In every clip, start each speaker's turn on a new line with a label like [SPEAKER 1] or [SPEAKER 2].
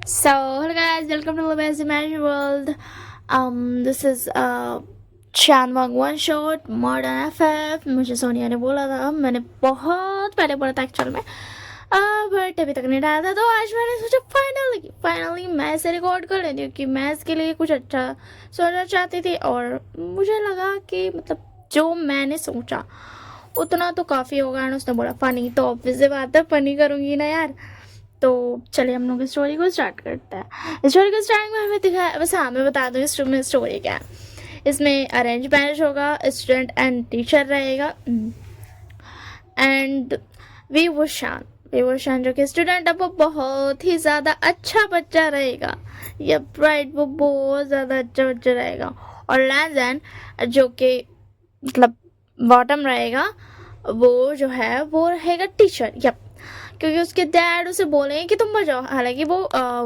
[SPEAKER 1] So, hello guys, welcome to the Best Imagine World. This is Chan Wang One Shot Modern FF. मुझे सोनिया ने बोला था, मैंने बहुत पहले बोला था एक्चुअल में, बट अभी तक नहीं डाला था। तो आज मैंने सोचा फाइनली मैं इसे रिकॉर्ड कर लेती हूँ कि मैं इसके लिए कुछ अच्छा सोचना चाहती थी, और मुझे लगा कि मतलब जो मैंने सोचा उतना तो काफ़ी होगा। और उसने बोला फ़नी, तो ऑब्वियस बात है फ़नी करूँगी ना यार। तो चलिए हम लोग स्टोरी को स्टार्ट करते हैं। स्टोरी को स्टार्टिंग में हमें दिखाया, बस हाँ मैं बता दूँ इस स्टोरी क्या है। इसमें अरेंज मैरिज होगा, स्टूडेंट एंड टीचर रहेगा, एंड विवोशान जो कि स्टूडेंट है वो बहुत ही ज़्यादा अच्छा बच्चा रहेगा। यप राइट, वो बहुत ज़्यादा अच्छा बच्चा रहेगा। और लैंजन जो कि मतलब बॉटम रहेगा, वो जो है वो रहेगा टीचर। यप, क्योंकि उसके डैड उसे बोलेंगे कि तुम बजाओ। हालांकि वो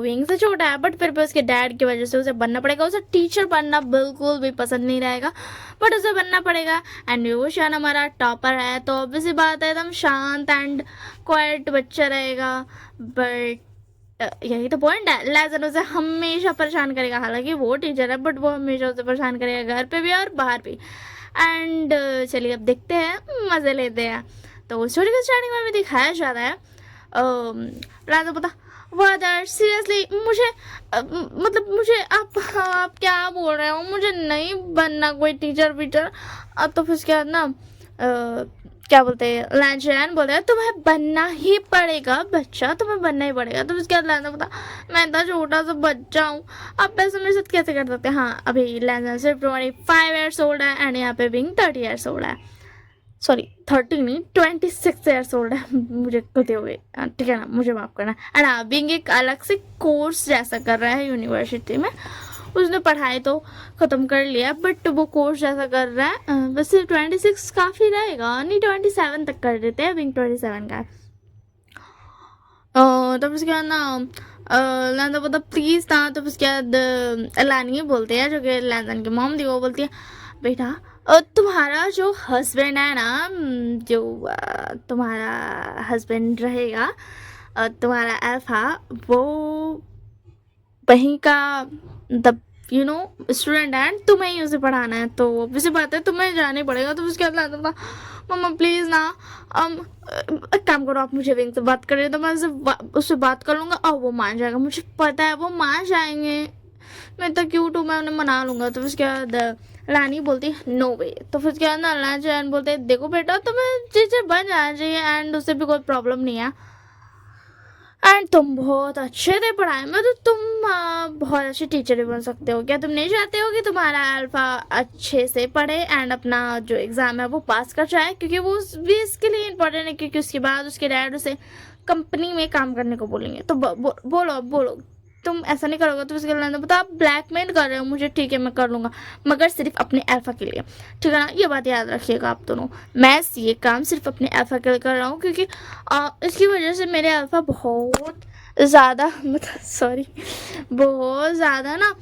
[SPEAKER 1] विंग से छोटा है, बट फिर भी उसके डैड की वजह से उसे बनना पड़ेगा। उसे टीचर बनना बिल्कुल भी पसंद नहीं रहेगा, बट उसे बनना पड़ेगा। एंड विवोशान हमारा टॉपर है, तो ऑब्वियसली बात है एकदम शांत एंड क्वाइट बच्चा रहेगा। बट यही तो पॉइंट है, लैजन उसे हमेशा परेशान करेगा। हालांकि वो टीचर है, बट वो हमेशा उसे परेशान करेगा, घर पे भी और बाहर भी। एंड चलिए अब देखते हैं, मज़े लेते हैं। तो स्टोरी को स्टार्टिंग में भी दिखाया जाता है, राजा पता वादर सीरियसली मुझे मतलब मुझे आप क्या बोल रहे हो, मुझे नहीं बनना कोई टीचर वीचर। अब तो फिर उसके बाद ना क्या बोलते हैं, लैंचैन बोलते हैं तुम्हें बनना ही पड़ेगा बच्चा, तुम्हें बनना ही पड़ेगा। तो उसके बाद लैंचैन पता मैं इतना छोटा सा बच्चा हूँ, आप ऐसे मेरे साथ कैसे कर सकते हैं। हाँ अभी लैंचैन सिर्फ 25 ईयर्स ओल्ड है, एंड यहाँ पे विंग 30 ईयर्स ओल्ड है। सॉरी 30 नहीं, 26 ईयर्स ओल्ड है मुझे कहते हुए, ठीक है ना, मुझे माफ़ करना। एंड अबिंग एक अलग से कोर्स जैसा कर रहा है यूनिवर्सिटी में। उसने पढ़ाई तो ख़त्म कर लिया, बट वो कोर्स जैसा कर रहा है। वैसे 26 काफ़ी रहेगा, नहीं 27 तक कर देते हैं, विंग 27 का है। तब उसके बाद ना लैंडन बोलता प्लीज़ ना। तो उसके बाद लानी बोलते हैं, जो कि लैंडन की मॉम थी, वो बोलती है बेटा तुम्हारा जो हस्बैंड है ना, जो तुम्हारा हस्बैंड रहेगा, तुम्हारा अल्फा, वो वहीं का मतलब स्टूडेंट है, तुम्हें ही उसे पढ़ाना है। तो ऑब्वियसली बात है तुम्हें जाना ही पड़ेगा। तो उसके बाद था मम्मा प्लीज़ ना, एक काम करो, आप मुझे विंग से बात करें तो मैं उससे बात कर लूँगा और वो मान जाएगा। मुझे पता है वो मान जाएंगे, मैं तो क्यूट हूँ, मैं उन्हें मना लूँगा। तो उसके बाद रानी बोलती नो वे। तो फिर उसके बाद ना लांचैन बोलते देखो बेटा तुम्हें टीचर बन जाना चाहिए, एंड उससे भी कोई प्रॉब्लम नहीं है, एंड तुम बहुत अच्छे थे पढ़ाई में, तो तुम बहुत अच्छे टीचर भी बन सकते हो। क्या तुम नहीं चाहते हो कि तुम्हारा अल्फा अच्छे से पढ़े एंड अपना जो एग्ज़ाम है वो पास कर जाए, क्योंकि वो भी इसके लिए इम्पोर्टेंट है, क्योंकि उसके बाद उसके डैड उसे कंपनी में काम करने को बोलेंगे। तो बोलो तुम ऐसा नहीं करोगे। तो उसके लिए बता आप ब्लैकमेल कर रहे हो मुझे, ठीक है मैं कर लूँगा, मगर सिर्फ अपने अल्फा के लिए, ठीक है ना, ये बात याद रखिएगा आप दोनों। मैं ये काम सिर्फ अपने अल्फा के लिए कर रहा हूँ, क्योंकि इसकी वजह से मेरे अल्फा बहुत ज़्यादा मतलब सॉरी बहुत ज़्यादा ना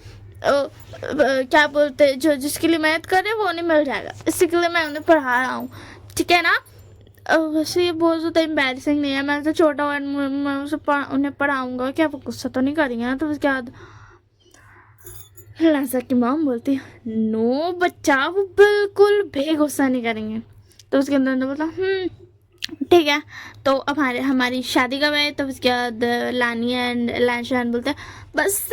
[SPEAKER 1] क्या बोलते जो जिसके लिए मेहनत कर रहे हैं वो नहीं मिल जाएगा, इसी के लिए मैं उन्हें पढ़ा रहा हूँ, ठीक है ना। वैसे ये बहुत ज़्यादा एम्बैरसिंग नहीं है, मैं तो छोटा हुआ मैं उसे उन्हें पढ़ाऊँगा, क्या वो गुस्सा तो नहीं करेंगे ना। तो उसके बाद लाजा की मॉम बोलती है नो बच्चा, वो बिल्कुल भी गुस्सा नहीं करेंगे। तो उसके अंदर बोला ठीक है। तो अब हमारी शादी कब है। तो उसके बाद लानी एंड लैंशैन बोलते हैं बस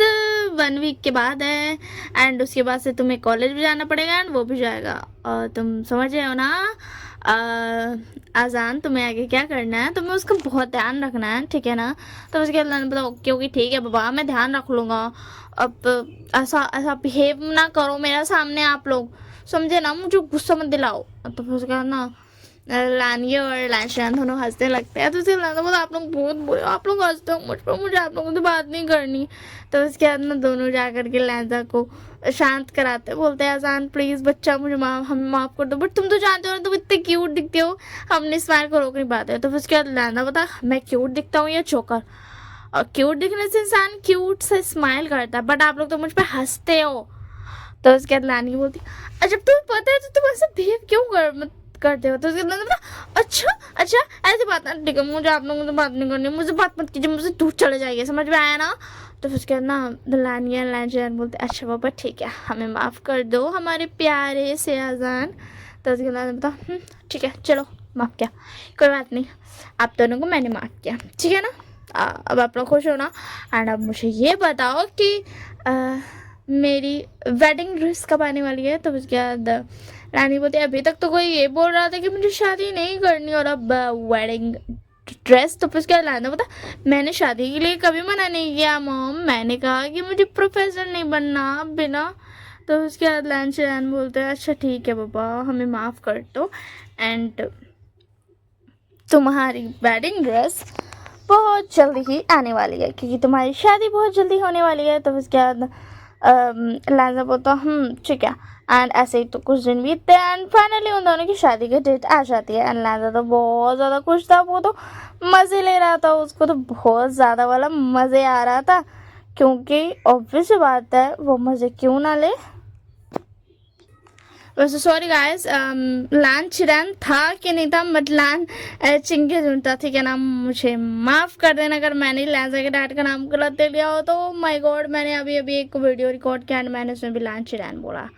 [SPEAKER 1] 1 वीक के बाद है, एंड उसके बाद से तुम्हें कॉलेज भी जाना पड़ेगा, एंड वो भी जाएगा। और तुम समझ रहे हो ना आज़ान, तुम्हें आगे क्या करना है, तुम्हें उसका बहुत ध्यान रखना है, ठीक है ना। तो उसके बाद लानी बोला ओके ओके ठीक है बाबा, मैं ध्यान रख लूँगा। अब ऐसा बिहेव ना करो मेरे सामने आप लोग, समझे ना, मुझे गुस्सा मत दिलाओ। तो फिर उसके बाद ना लानिया और लैंशैन दोनों हंसने लगते हैं। तो उसके बाद बोला आप लोग बहुत बुरे, आप लोग हंसते हो मुझ पर, मुझे आप लोगों से बात नहीं करनी। तो उसके बाद ना दोनों जा करके लैंजा को शांत कराते, बोलते हैं आसान प्लीज़ बच्चा मुझे हमें माफ़ कर दो, बट तुम तो जानते हो ना तुम इतने क्यूट दिखते हो, हमने स्माइल को रोक नहीं पाते। तो फिर उसके बाद लैंजा बता मैं क्यूट दिखता हूँ या चोकर, और क्यूट दिखने से इंसान क्यूट से स्माइल करता है, बट आप लोग तो मुझ पर हंसते हो। तो उसके बाद लानी बोलती जब तुम्हें पता है तो तुम ऐसे बिहेव क्यों करते हो। तो उसके बाद अच्छा ऐसी बात ना, ठीक है मुझे आप लोगों से बात नहीं करनी, मुझे बात मत कीजिए, मुझे दूर चले जाइए, समझ में आया ना। तो फिर उसके बाद ना लानिया लैंजन बोलते अच्छा पापा ठीक है, हमें माफ़ कर दो हमारे प्यारे से आजान। तो उसके बाद बता ठीक है चलो माफ़ किया, कोई बात नहीं, आप दोनों को मैंने माफ़ किया, ठीक है ना। अब आप लोग खुश हो ना। एंड अब मुझे ये बताओ कि मेरी वेडिंग ड्रेस कब आने वाली है। तो उसके बाद रानी बोलती अभी तक तो कोई ये बोल रहा था कि मुझे शादी नहीं करनी और अब वेडिंग ड्रेस। तो फिर उसके बाद लाना पता मैंने शादी के लिए कभी मना नहीं किया मॉम, मैंने कहा कि मुझे प्रोफेसर नहीं बनना बिना। तो उसके बाद लैन बोलते हैं अच्छा ठीक है पापा हमें माफ़ कर दो एंड तुम्हारी वेडिंग ड्रेस बहुत जल्दी ही आने वाली है क्योंकि तुम्हारी शादी बहुत जल्दी होने वाली है। तो उसके बाद लाजा बोलता ठीक है। एंड ऐसे ही तो कुछ दिन बीतते हैं एंड फाइनली उन दोनों की शादी की डेट आ जाती है। एंड लाजा तो बहुत ज़्यादा खुश था, वो तो मज़े ले रहा था, उसको तो बहुत ज़्यादा वाला मज़े आ रहा था क्योंकि ऑब्वियस बात है वो मज़े क्यों ना ले। वैसे सॉरी गाइस लान चिरान था कि नहीं था, बट लान चिंगे जुनता थी क्या नाम, मुझे माफ़ कर देना अगर मैंने लांजा के डैड का नाम गलत ले लिया हो। तो माय गॉड मैंने अभी एक वीडियो रिकॉर्ड किया एंड मैंने उसमें भी लान चिरान बोला,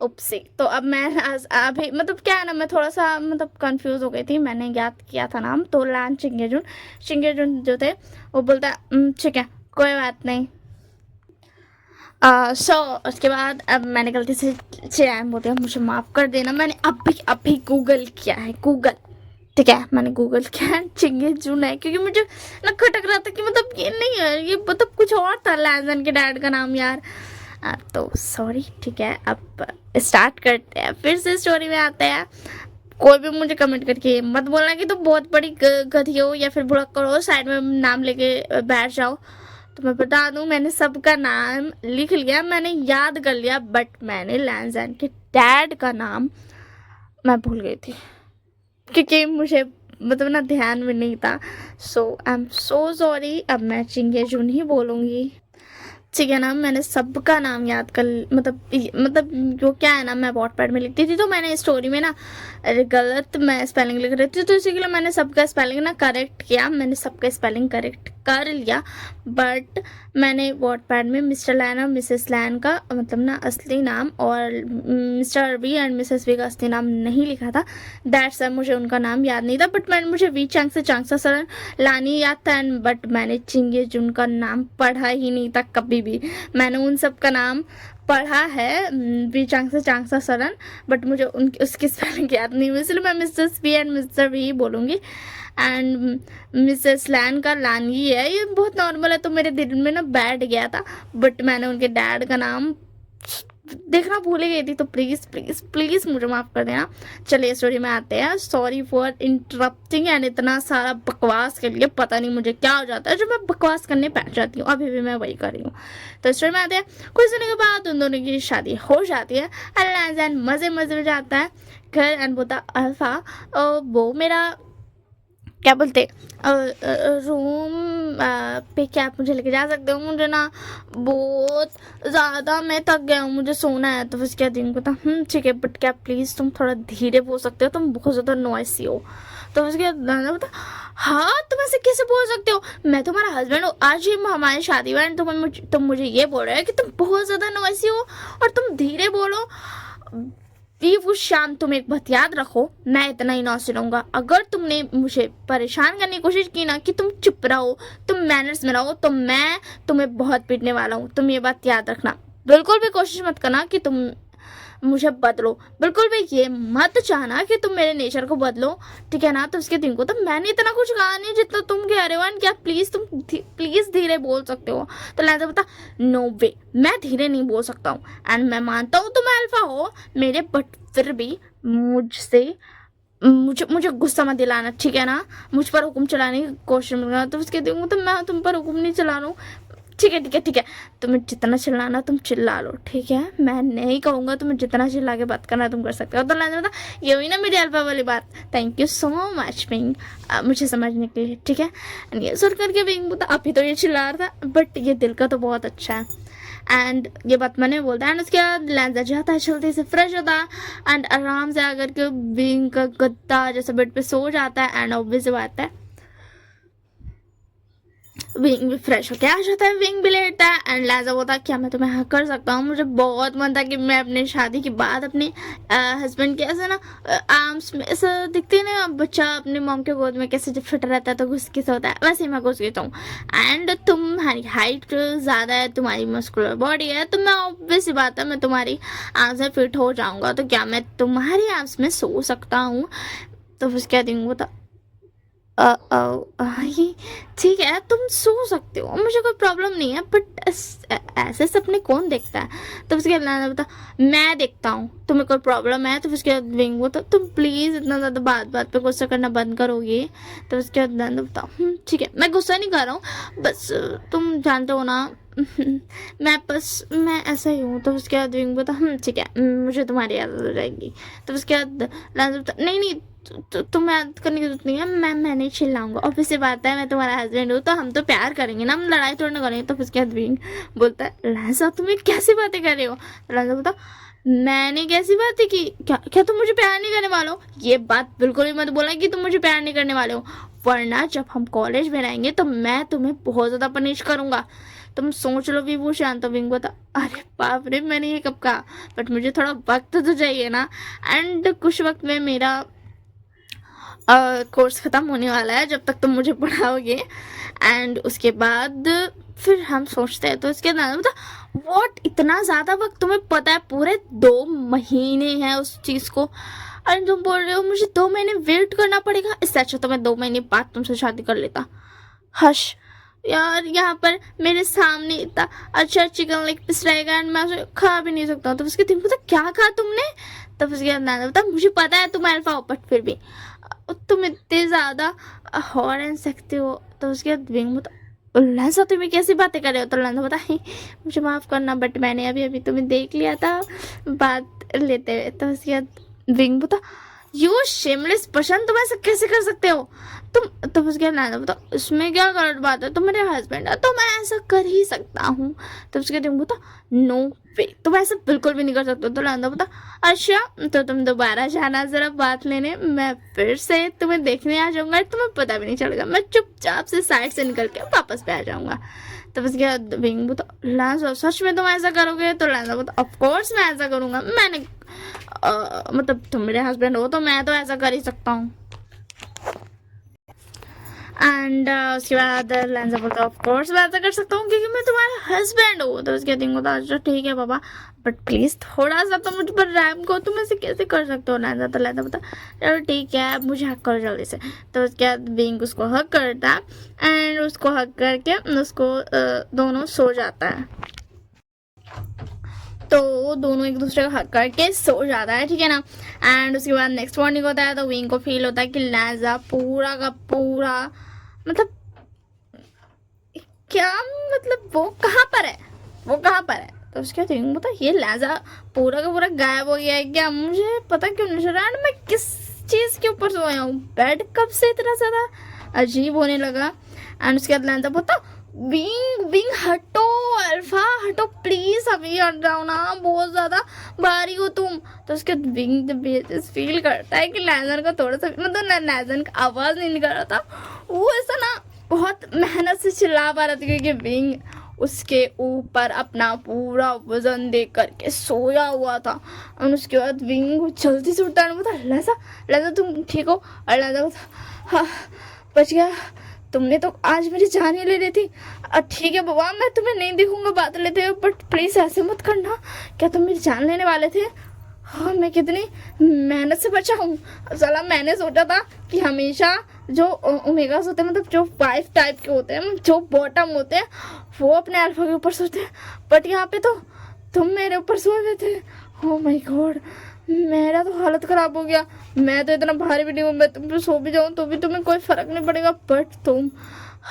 [SPEAKER 1] उपसी। तो अब मैं अभी मतलब क्या है ना मैं थोड़ा सा मतलब कंफ्यूज हो गई थी, मैंने याद किया था नाम। तो लान चिंगे जुन जो थे वो बोलता ठीक है कोई बात नहीं। उसके बाद अब मैंने गलती से चिरान बोलते हैं मुझे माफ़ कर देना, मैंने अभी गूगल किया है, गूगल ठीक है मैंने गूगल किया चिंगे जून है क्योंकि मुझे ना खटक रहा था कि मतलब ये नहीं है, ये मतलब कुछ और था लैजन के डैड का नाम यार। तो सॉरी ठीक है अब स्टार्ट करते हैं फिर से स्टोरी में आते हैं। कोई भी मुझे कमेंट करके मत बोलना कि तुम बहुत बड़ी गधी हो या फिर बुरा करो साइड में नाम लेके बैठ जाओ। तो मैं बता दूं मैंने सबका नाम लिख लिया, मैंने याद कर लिया, बट मैंने लैंजन के डैड का नाम मैं भूल गई थी क्योंकि मुझे मतलब ना ध्यान में नहीं था। सो आई एम सो सॉरी, अब मैं चिंगे जून ही बोलूँगी ठीक है ना। मैंने सबका नाम याद कर मतलब जो क्या है ना मैं वॉटपैड में लिखती थी तो मैंने स्टोरी में ना गलत मैं स्पेलिंग लिख रही थी, तो इसी के लिए मैंने सबका स्पेलिंग ना करेक्ट किया, मैंने सबका स्पेलिंग करेक्ट कर लिया। बट मैंने वॉटपैड में मिस्टर लैन और मिसेस लैन का मतलब ना असली नाम और Mr V and Mrs V का असली नाम नहीं लिखा था। दैट्स मुझे उनका नाम याद नहीं था, बट मुझे वी चांग से चांगसा सरन लानी याद था एंड बट मैंने चिंगे जुन का नाम पढ़ा ही नहीं था कभी भी। मैंने उन सब का नाम पढ़ा है वी चांगसा चांगसा सरन, बट मुझे उसकी स्पेलिंग याद नहीं हुई, इसलिए मैं Mrs V and Mr V बोलूँगी। एंड मिसेस लैन का लानी है, ये बहुत नॉर्मल है तो मेरे दिल में ना बैठ गया था, बट मैंने उनके डैड का नाम देखना भूल ही गई थी। तो प्लीज़ प्लीज़ प्लीज़ मुझे माफ़ कर देना। चलिए स्टोरी में आते हैं। सॉरी फॉर इंटरप्टिंग एंड इतना सारा बकवास के लिए, पता नहीं मुझे क्या हो जाता है जो मैं बकवास करने बैठ जाती हूँ, अभी भी मैं वही कर रही हूँ। तो स्टोरी में आते हैं। कुछ दिनों के बाद उन दोनों की शादी हो जाती है। एंड मज़े मज़े में जाता है घर एंड बोलता अल्फा वो मेरा क्या बोलते रूम पे क्या आप मुझे लेके जा सकते हो, मुझे ना बहुत ज़्यादा मैं थक गया हूँ, मुझे सोना है। तो फिर क्या दिन को था ठीक है बट क्या प्लीज़ तुम थोड़ा धीरे बोल सकते हो, तुम बहुत ज़्यादा नॉइसी हो। तो उसके दादा बता हाँ तुम ऐसे कैसे बोल सकते हो, मैं तुम्हारा हस्बैंड हूँ, आज ही हमारी शादी हुआ है, तुम मुझे ये बोल रहे हो कि तुम बहुत ज़्यादा नॉइसी हो और तुम धीरे बोलो। वो शाम तुम एक बात याद रखो, मैं इतना ही ना सुनूंगा, अगर तुमने मुझे परेशान करने की कोशिश की ना कि तुम चुप रहो तुम मैनर्स में रहो तो मैं तुम्हें बहुत पीटने वाला हूँ, तुम ये बात याद रखना। बिल्कुल भी कोशिश मत करना कि तुम मुझे बदलो, बिल्कुल भी ये मत चाहना कि तुम मेरे नेचर को बदलो ठीक है ना। तो उसके दिन को तो मैंने इतना कुछ कहा नहीं जितना तुम कह रहे हो एंड क्या प्लीज़ तुम प्लीज़ धीरे बोल सकते हो। तो लैजा बता नो वे मैं धीरे नहीं बोल सकता हूँ एंड मैं मानता हूँ तुम अल्फा हो मेरे, बट फिर भी मुझे गुस्सा मत दिलाना ठीक है ना, मुझ पर हुक्म चलाने की कोशिश मत करना। तो उसके दिन तो मैं तुम पर हुक्म नहीं चला रहा हूँ ठीक है ठीक है ठीक है, तुम्हें जितना चिल्लाना तुम चिल्ला लो ठीक है, मैं नहीं कहूँगा तुम्हें जितना चिल्ला के बात करना तुम कर सकते हो। तो लाजमी था ये हुई ना मेरी अल्फा वाली बात। थैंक यू सो मच बिंग मुझे समझने के लिए ठीक है। एंड ये सुन करके बिंग बोलता अभी तो ये चिल्ला रहा था बट ये दिल का तो बहुत अच्छा है एंड ये बात मैंने बोलता है। एंड उसके बाद लैंजा जाता है जल्दी से फ्रेश होता है एंड आराम से आकर के बिंग का गद्दा जैसे बेड पे सो जाता है एंड ऑब्वियस बात है विंग भी फ्रेश होके आ जाता है, विंग भी लेटता है एंड लाजा बोलता है क्या मैं तुम्हें हक कर सकता हूँ। मुझे बहुत मन था कि मैं अपने शादी के बाद अपने हस्बैंड के ऐसे ना आर्म्स में ऐसा दिखते हैं ना, बच्चा अपने मॉम के गोद में कैसे जब फिट रहता है तो घुस के सोता है, वैसे ही मैं घुस गई हूँ। एंड तुम्हारी हाइट ज़्यादा है, तुम्हारी मस्कुलर बॉडी है, तो मैं ऑब्वियस सी बात है मैं तुम्हारी आर्म्स में फिट हो जाऊँगा, तो क्या मैं तुम्हारी आर्म्स में सो सकता हूँ। तो फिर क्या दिन वो था ये ठीक है तुम सो सकते हो, मुझे कोई प्रॉब्लम नहीं है, बट ऐसे सपने कौन देखता है। तो उसके बाद बता मैं देखता हूँ, तुम्हें कोई प्रॉब्लम है। तो उसके बाद विंग वो तो तुम प्लीज़ इतना ज़्यादा बात पे गुस्सा करना बंद करोगे। तो उसके बाद बताओ ठीक है मैं गुस्सा नहीं कर रहा हूँ, बस तुम जानते हो ना मैं ऐसा ही हूँ। तो उसके बाद विंग बता ठीक है मुझे तुम्हारी आदत हो जाएगी। तो उसके बाद नहीं तुम याद करने की जरूरत नहीं है, मैं नहीं चिल्लाऊंगा, ऑब्वियस सी बात है मैं तुम्हारा हस्बैंड हूँ तो हम तो प्यार करेंगे ना, हम लड़ाई थोड़ी ना करेंगे। तो फिर उसके बाद विंग बोलता है लाजा तुम्हें कैसी बातें कर रहे हो। तो लाजा बोलता मैंने कैसी बातें की, क्या तुम मुझे प्यार नहीं करने वाले हो। ये बात बिल्कुल भी मत बोलना कि तुम मुझे प्यार नहीं करने वाले हो, वरना जब हम कॉलेज में रहेंगे तो मैं तुम्हें बहुत ज़्यादा पनिश करूंगा। तुम सोच लो विभूषण। तो विंग बता अरे बाप रे मैंने ये कब कहा, बट मुझे थोड़ा वक्त तो चाहिए ना, एंड कुछ वक्त में मेरा कोर्स ख़त्म होने वाला है जब तक तुम मुझे पढ़ाओगे, एंड उसके बाद फिर हम सोचते हैं। तो इसके बाद बता व्हाट इतना ज़्यादा वक्त, तुम्हें पता है पूरे 2 महीने हैं उस चीज़ को, और तुम बोल रहे हो मुझे 2 महीने वेट करना पड़ेगा, इससे अच्छा तो मैं 2 महीने बाद तुमसे शादी कर लेता। हश यार यहाँ पर मेरे सामने इतना अच्छा चिकन लेग पीस रहेगा एंड मैं उसे खा भी नहीं सकता। तो उसके दिन पता क्या कहा तुमने। तो उसके अंदाजा बता मुझे पता है तुम अल्फा हो बट फिर भी तुम इतने ज़्यादा हॉट एंड सकते हो। तो उसके बाद विंग बता लहजा तुम्हें कैसी बातें कर रहे हो। तो लहजा बता मुझे माफ़ करना बट मैंने अभी तुम्हें देख लिया था बात लेते हुए। तो उसके बाद विंग बता यू शेमलेस पर्सन, तुम ऐसा कैसे कर सकते हो तुम। तो उसके बाद बता इसमें क्या गलत बात है, तुम मेरे हस्बैंड है तो मैं ऐसा कर ही सकता हूँ। तो उसके बाद बता नो वे तुम ऐसा बिल्कुल भी नहीं कर सकते। तो लांदा बता अच्छा तो तुम दोबारा जाना जरा बात लेने, मैं फिर से तुम्हें देखने आ जाऊंगा, तुम्हें पता भी नहीं चलेगा, मैं चुपचाप से साइड से निकल के वापस पे आ जाऊंगा। तो उसके बाद विंग बता लांजा सच में तुम ऐसा करोगे। तो लांजा बता ऑफकोर्स मैं ऐसा करूंगा, मैंने मतलब तुम मेरे हस्बैंड हो तो मैं तो ऐसा कर ही सकता हूँ। एंड उसके बाद लांजा बोलता ऑफ कोर्स मैं ऐसा कर सकता हूँ क्योंकि मैं तुम्हारा हस्बैंड हूँ। तो उसके दिन बोलता अच्छा ठीक है पापा बट प्लीज़ थोड़ा सा तो मुझ पर रैम को, तुम ऐसे कैसे कर सकते हो। लांजा तो लांजा बोलता चलो ठीक है मुझे हक करो जल्दी से। तो उसके बाद विंग उसको हक करता एंड उसको हक करके उसको दोनों सो जाता है। तो दोनों एक दूसरे को हक करके सो जाता है ठीक है ना। एंड उसके बाद नेक्स्ट मॉर्निंग होता है तो विंग को फील होता है कि लांजा पूरा का पूरा मतलब क्या मतलब वो कहाँ पर है। तो उसके बाद विंग बता ये लांजा पूरा का पूरा गायब हो गया है क्या, मुझे पता क्यों नहीं चल रहा है, मैं किस चीज़ के ऊपर सोया हूँ, बेड कब से इतना ज़्यादा अजीब होने लगा। एंड उसके बाद लांजा बता विंग हटो अल्फा हटो प्लीज, अभी हट जाओ ना बहुत ज्यादा भारी हो तुम। तो उसके विंग फील करता है कि लैजन का थोड़ा सा मतलब लैजन का आवाज नहीं निकल रहा था, वो ऐसा ना बहुत मेहनत से चिल्ला पा रहा था क्योंकि विंग उसके ऊपर अपना पूरा वजन दे करके सोया हुआ था। और उसके बाद विंग जल्दी से उठा बता लैजा तुम ठीक हो। और लैजा बता हाँ बच गया, तुमने तो आज मेरी जान ही ले ली थी। ठीक है बाबा मैं तुम्हें नहीं दिखूंगा बात लेते हुए बट प्लीज़ ऐसे मत करना, क्या तुम मेरी जान लेने वाले थे। हाँ मैं कितनी मेहनत से बचा हूँ। साला मैंने सोचा था कि हमेशा जो ओमेगास होते हैं मतलब जो 5 टाइप के होते हैं जो बॉटम होते हैं वो अपने अल्फा के ऊपर सोते हैं, बट यहाँ पे तो तुम मेरे ऊपर सोए हुए थे। ओह माय गॉड मेरा तो हालत ख़राब हो गया, मैं तो इतना भारी भी नहीं हूँ, मैं तुम पे सो भी जाऊँ तो भी तुम्हें कोई फ़र्क नहीं पड़ेगा, बट तुम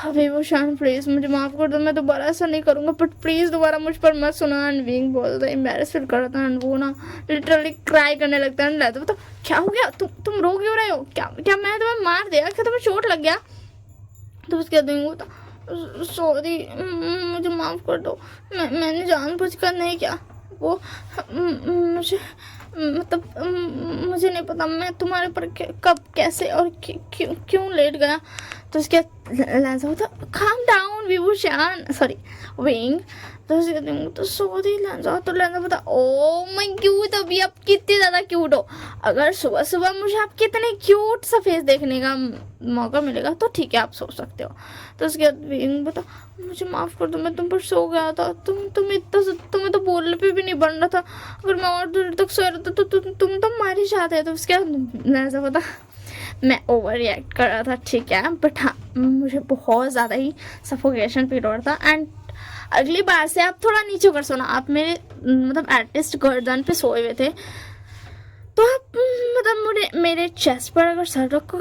[SPEAKER 1] विभूषण प्लीज़ मुझे माफ़ कर दो, मैं दोबारा ऐसा नहीं करूँगा, बट प्लीज़ दोबारा मुझ पर मत सुना। एंड विंग बोलता है एम्बैरेस फील कर रहा था एंड वो ना लिटरली क्राई करने लगता है। एंड तो क्या हो गया तुम रो क्यों रहे हो, क्या मैं तुम्हें मार दिया, क्या तुम्हें चोट लग गया। तो उसके विंग बोलता सॉरी मुझे माफ़ कर दो, मैंने जानबूझकर नहीं किया, वो मुझे मतलब मुझे नहीं पता मैं तुम्हारे पर कब कैसे और क्यों लेट गया। तो उसके लैंसा होता calm down Vibhushan sorry wing. तो उसके तो सो रही लैंसा, तो लैंसा बोलता ओ माय क्यूट, अभी आप कितनी ज़्यादा क्यूट हो, अगर सुबह सुबह मुझे आपके इतने क्यूट सा फेस देखने का मौका मिलेगा तो ठीक है आप सो सकते हो। तो उसके बाद विंग बोलता मुझे माफ़ कर दो, मैं तुम पर सो गया था, तुम्हें तो बोलने पे भी नहीं बन रहा था, अगर मैं और देर तक सो रहा था तो तुम तो मर ही जाते। तो उसके बाद लैंसा बोलता मैं ओवर रिएक्ट कर रहा था ठीक है, बट हाँ मुझे बहुत ज़्यादा ही सफोकेशन फील हो रहा था। एंड अगली बार से आप थोड़ा नीचे कर सोना, आप मेरे मतलब एटलीस्ट गर्दन पे सोए हुए थे, तो आप मतलब मेरे चेस्ट पर अगर सर रख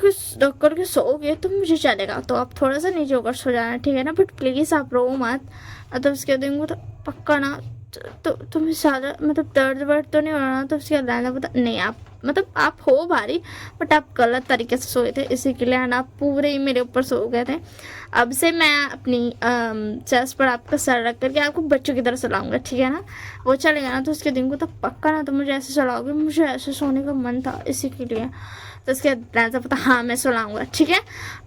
[SPEAKER 1] करके सोओगे तो मुझे चलेगा, तो आप थोड़ा सा नीचे होकर सो जाना ठीक है ना, बट प्लीज़ आप रो मत। तो उसके दिन तो पक्का ना, तो तुम्हें ज़्यादा मतलब दर्द वर्द तो नहीं हो रहा? तो उसके बाद पता नहीं, आप मतलब आप हो भारी बट आप गलत तरीके से सोए थे, इसी के लिए आप पूरे ही मेरे ऊपर सो गए थे। अब से मैं अपनी चेस्ट पर आपका सर रख करके आपको बच्चों की तरह सुलाऊंगा ठीक है ना, वो चलेगा ना? तो उसके दिन को तो पक्का ना, तो मुझे ऐसे सुलाओगे, मुझे ऐसे सोने का मन था इसी के लिए। तो उसके बाद पता हाँ मैं सुलाऊंगा ठीक है।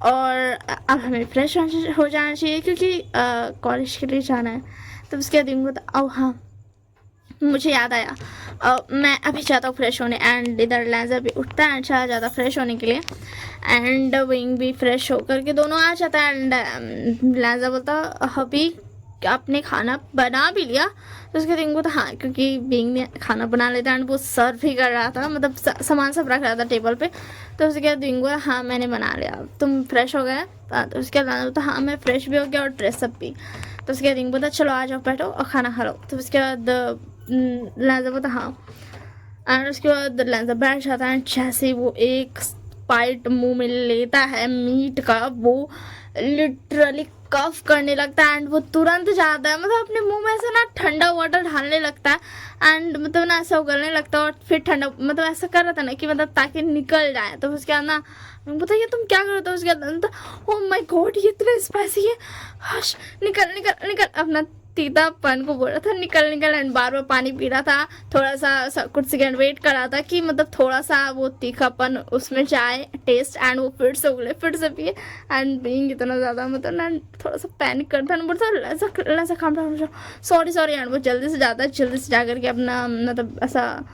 [SPEAKER 1] और अब हमें फ्रेश हो जाना चाहिए क्योंकि कॉलेज के लिए जाना है। तो उसके दिन को तो हाँ मुझे याद आया, मैं अभी जाता हूँ फ्रेश होने, एंड इधर लैंजर भी उठता है चला जाता फ्रेश होने के लिए, एंड विंग भी फ्रेश होकर के दोनों आ जाता है। एंड लैंजर बोलता अभी आपने खाना बना भी लिया? तो उसके दिन को तो हाँ, क्योंकि विंग ने खाना बना लेता एंड वो सर्व भी कर रहा था, मतलब सामान सब रख रहा था टेबल पे। तो उसके बाद विंग बोला हाँ मैंने बना लिया, तुम फ्रेश हो गए? तो उसके बाद तो हाँ मैं फ्रेश भी हो गया और ड्रेसअप भी। तो उसके बाद विंग बोलता चलो आ जाओ बैठो और खाना खा लो। तो उसके बाद लैंजर बोलता हाँ, एंड उसके बाद लैंजर बैठ जाता है। जैसे वो एक बाइट मुंह में लेता है मीट का, वो लिटरली कफ करने लगता है एंड वो तुरंत जाता है, मतलब अपने मुंह में ऐसा ना ठंडा वाटर ढालने लगता है एंड मतलब ना ऐसा उगलने लगता है और फिर ठंडा मतलब ऐसा कर रहा था ना कि मतलब ताकि निकल जाए। तो उसके बाद ना बताइए तुम क्या करो? तो उसके बाद ओ माय गॉड ये इतना स्पाइसी है, हश निकल निकल निकल, अपना तीतापन को बोल रहा था निकल निकल, एंड बार बार पानी पी रहा था, थोड़ा सा कुछ सेकेंड वेट कर रहा था कि मतलब थोड़ा सा वो तीखापन उसमें जाए टेस्ट, एंड वो फिर से उगले फिर से पिए। एंड बीइंग इतना ज़्यादा मतलब ना थोड़ा सा पैनिक करता है, बोलता ऐसा काम रहा सॉरी एंड वो जल्दी से जाता है, जल्दी से जा करके अपना मतलब ऐसा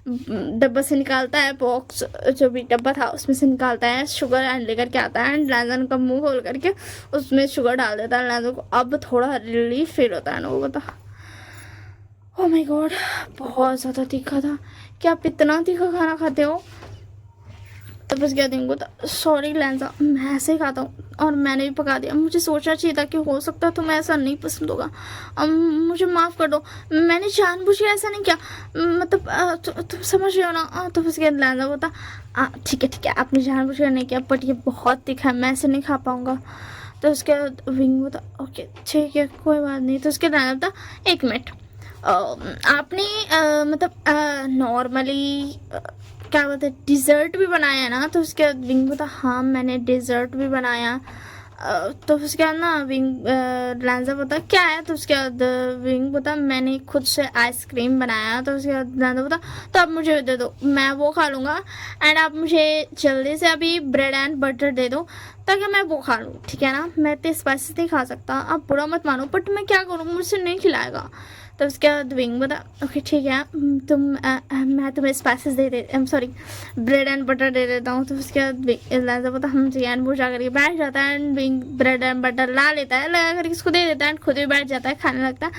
[SPEAKER 1] डब्बा से निकालता है, बॉक्स जो भी डब्बा था उसमें से निकालता है शुगर एंड लेकर के आता है, एंड लैंजर का मुंह खोल करके उसमें शुगर डाल देता है। लैंजर को अब थोड़ा रिलीफ फील होता है ना, वो बता ओह माय गॉड बहुत ज़्यादा तीखा था, क्या आप इतना तीखा खाना खाते हो? तो बस क्या दिन को तो सॉरी लैंजा मैं ऐसे ही खाता हूँ और मैंने भी पका दिया, मुझे सोचना चाहिए था कि हो सकता है तुम्हें ऐसा नहीं पसंद होगा, मुझे माफ़ कर दो, मैंने जानबूझ के ऐसा नहीं किया, मतलब तुम समझ रहे हो ना? तो बस क्या लैंजा होता ठीक है आपने जानबूझ कर नहीं किया, बट ये बहुत तीखा है मैं ऐसे नहीं खा पाऊँगा। तो उसके बाद विंग होता ओके ठीक है कोई बात नहीं। तो उसके लैंजा होता एक मिनट आपने मतलब नॉर्मली क्या बोलते हैं डिज़र्ट भी बनाया ना? तो उसके बाद विंग बोलता हाँ मैंने डिज़र्ट भी बनाया। तो उसके बाद ना विंग लैंजा बोलता क्या है? तो उसके बाद विंग बोलता मैंने खुद से आइसक्रीम बनाया। तो उसके बाद लैंजा बोलता तो आप मुझे दे दो मैं वो खा लूँगा, एंड आप मुझे जल्दी से अभी ब्रेड एंड बटर दे दो ताकि मैं वो खा लूँ ठीक है ना? मैं इतने स्पाइसेस नहीं खा सकता, आप बुरा मत मानो, बट मैं क्या करूँ मुझसे नहीं खिलाएगा। तो उसके बाद विंग बोला ओके ठीक है मैं तुम्हें spices sorry bread and butter दे देता हूँ। तो उसके बाद लैंजा बोला हम जी एंड वो जा करके बैठ जाता है, and wing bread and butter ला लेता है, लगा करके उसको दे देता है एंड खुद भी बैठ जाता है खाने लगता है,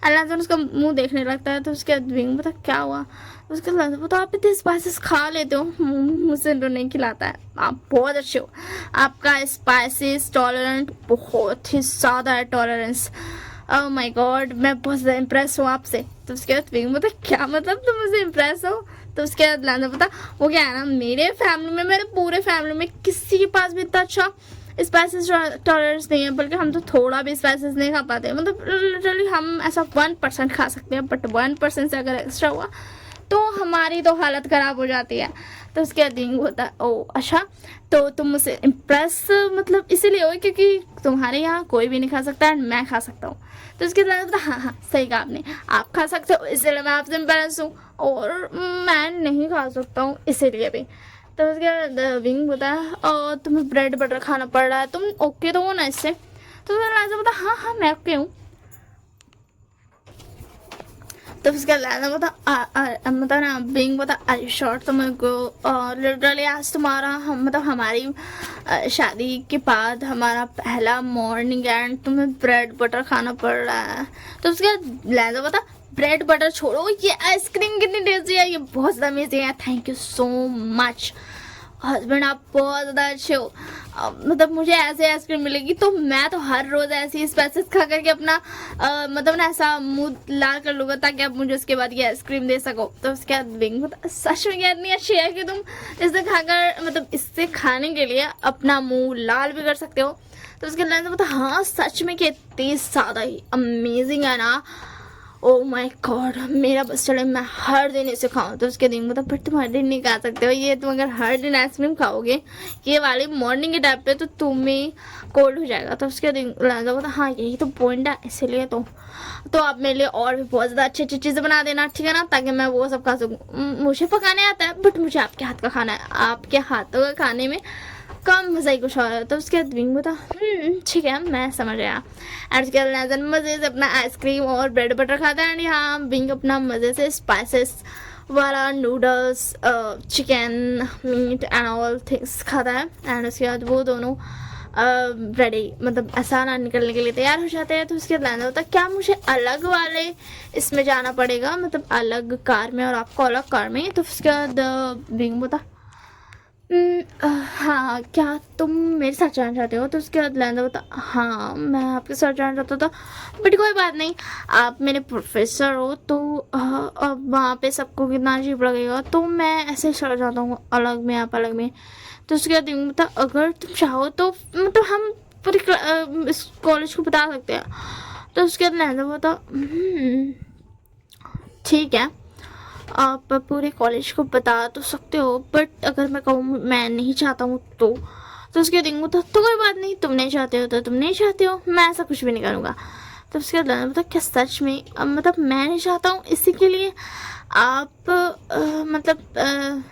[SPEAKER 1] एंड लैंजा उसका मुंह देखने लगता है। तो उसके बाद विंग बोला क्या हुआ? उसके बाद लैंजा बोला आप इतने स्पाइसेस खा लेते हो, मुझसे तो नहीं खिलाता है, आप बहुत अच्छे हो, आपका स्पाइसेस टॉलरेंट बहुत ही ज़्यादा है टॉलरेंस, ओह माय गॉड मैं बहुत ज़्यादा इम्प्रेस हूँ आपसे। तो उसके बाद विंग बोलता क्या मतलब तुम मुझसे इम्प्रेस हो? तो उसके बाद लैंजा बोलता वो क्या है ना मेरे फैमिली में मेरे पूरे फैमिली में किसी के पास भी इतना अच्छा स्पाइसेस टॉलरेंस नहीं है, बल्कि हम तो थोड़ा भी स्पाइसेस नहीं खा पाते, मतलब लिटरली हम ऐसा 1% खा सकते हैं, बट 1% से अगर एक्स्ट्रा हुआ तो हमारी तो हालत ख़राब हो जाती है। तो उसके बाद विंग होता है ओ अच्छा तो तुम मुझसे इम्प्रेस मतलब इसीलिए हो क्योंकि तुम्हारे यहाँ कोई भी नहीं खा सकता एंड मैं खा सकता हूँ। तो उसके बाद हाँ सही कहा आपने, आप खा सकते हो इसलिए मैं आपसे इम्प्रेस हूँ, और मैं नहीं खा सकता हूँ इसीलिए भी। तो उसके बाद विंग बोलता है और तुम्हें ब्रेड बटर खाना पड़ रहा है, तुम ओके तो हो ना इससे? तो लैजा बोलता हाँ हाँ मैं ओके हूँ। तो उसके लैजा बोलता मतलब ना विंग बोलता आर यू श्योर? तो मेरे को लिटरली आज तुम्हारा मतलब हमारी शादी के बाद हमारा पहला मॉर्निंग एंड तुम्हें ब्रेड बटर खाना पड़ रहा है। तो उसके लैजा बोलता ब्रेड बटर छोड़ो, ये आइसक्रीम कितनी टेस्टी है, ये बहुत ज़्यादा अमेजिंग है, thank you so much husband, आप बहुत ज़्यादा अच्छे हो। मतलब मुझे ऐसे आइसक्रीम मिलेगी तो मैं तो हर रोज़ ऐसी स्पाइसेस खा करके अपना मतलब ना ऐसा मुंह लाल कर लूँगा ताकि आप मुझे उसके बाद ये आइसक्रीम दे सको। तो उसके बाद विंग सच में क्या इतनी अच्छी है कि तुम इसे खाकर मतलब इससे खाने के लिए अपना मुंह लाल भी कर सकते हो। तो उसके बाद मतलब हाँ सच में कि इतनी ज़्यादा ही अमेजिंग है ना, ओ माय गॉड मेरा बस चले मैं हर दिन इसे खाऊं। तो उसके दिन मतलब फिर तुम हर दिन नहीं खा सकते हो ये, तुम अगर हर दिन आइसक्रीम खाओगे ये वाली मॉर्निंग के टाइप पे तो तुम्हें कोल्ड हो जाएगा। तो उसके दिन लगा बोला हाँ यही तो पॉइंट है, इसीलिए तो आप मेरे लिए और भी बहुत ज़्यादा अच्छी अच्छी चीज़ें बना देना, ठीक है ना, ताकि मैं वो सब खा सकूँ। मुझे पकाने आता है बट मुझे आपके हाथ का खाना है, आपके हाथों का खाने में कम मज़ा ही कुछ और है। तो उसके बाद विंग बोला ठीक है मैं समझ गया। एंड उसके बाद नैजन मज़े से अपना आइसक्रीम और ब्रेड बटर खाता है एंड यहाँ विंग अपना मज़े से स्पाइसेस वाला noodles chicken meet and all things खाता है। एंड उसके बाद वो दोनों रेडी मतलब आसाना निकलने के लिए तैयार हो जाते हैं। तो उसके बाद होता है क्या मुझे अलग वाले इसमें जाना पड़ेगा, मतलब अलग कार में और आपको अलग कार में? तो उसके बाद विंग बोला हाँ क्या तुम मेरे साथ जाना चाहते हो? तो उसके बाद लैंडा बोलता हाँ मैं आपके साथ जाना चाहता था बट कोई बात नहीं, आप मेरे प्रोफेसर हो तो अब वहाँ पे सबको कितना अजीब लगेगा, तो मैं ऐसे चला जाता हूँ अलग में आप अलग में। तो उसके बाद मतलब अगर तुम चाहो तो मतलब हम पूरी इस कॉलेज को बता सकते हैं। तो उसके बाद लैंडा बोलता ठीक है आप पूरे कॉलेज को बता तो सकते हो बट अगर मैं कहूँ मैं नहीं चाहता हूँ तो उसके दिन तो कोई बात नहीं, तुम नहीं चाहते हो तो तुम नहीं चाहते हो, मैं ऐसा कुछ भी नहीं करूँगा। तो उसके बाद मतलब क्या सच में मतलब मैं नहीं चाहता हूँ इसी के लिए आप मतलब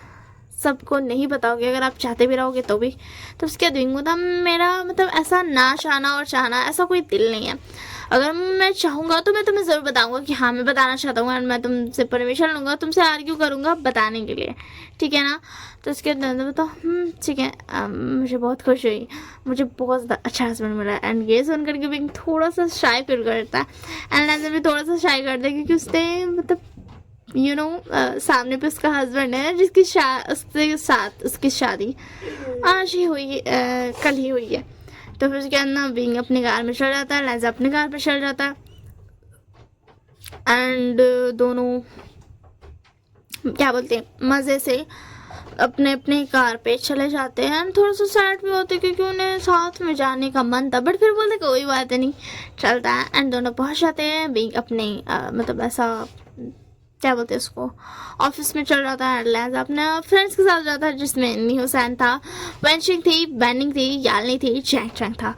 [SPEAKER 1] सबको नहीं बताओगे, अगर आप चाहते भी रहोगे तो भी? तो उसके बाद मेरा मतलब ऐसा ना चाहना और चाहना ऐसा कोई दिल नहीं है, अगर मैं चाहूँगा तो मैं तुम्हें ज़रूर बताऊँगा कि हाँ मैं बताना चाहता हूँ और मैं तुमसे परमिशन लूँगा, तुमसे आर्ग्यू करूँगा बताने के लिए, ठीक है ना? तो उसके बाद बताओ ठीक है मुझे बहुत खुश हुई, मुझे बहुत ज़्यादा अच्छा हस्बैंड मिला। एंड ये सुन करके भी थोड़ा सा शाय फील करता है एंड ऐसे भी थोड़ा सा शाय करता है क्योंकि उसने मतलब यू नो सामने पे उसका हस्बैंड है जिसकी उसके साथ उसकी शादी आज ही हुई कल ही हुई है। तो फिर उसके अंदर विंग अपनी कार में चल जाता है, लैजा अपनी कार में चल जाता है एंड दोनों क्या बोलते हैं मज़े से अपने अपने कार पे चले जाते हैं। एंड थोड़ा सा सैड भी होते क्योंकि उन्हें साथ में जाने का मन था बट फिर बोलते कोई बात नहीं चलता है। एंड दोनों पहुंच जाते हैं विंग अपने मतलब ऐसा क्या बोलते हैं उसको ऑफिस में चल रहा था, लैजा अपने फ्रेंड्स के साथ जाता है जिसमें न्यूसैन था, वेंशिंग थी, बैनिंग थी, यालनी थी, चैंग चैंग था।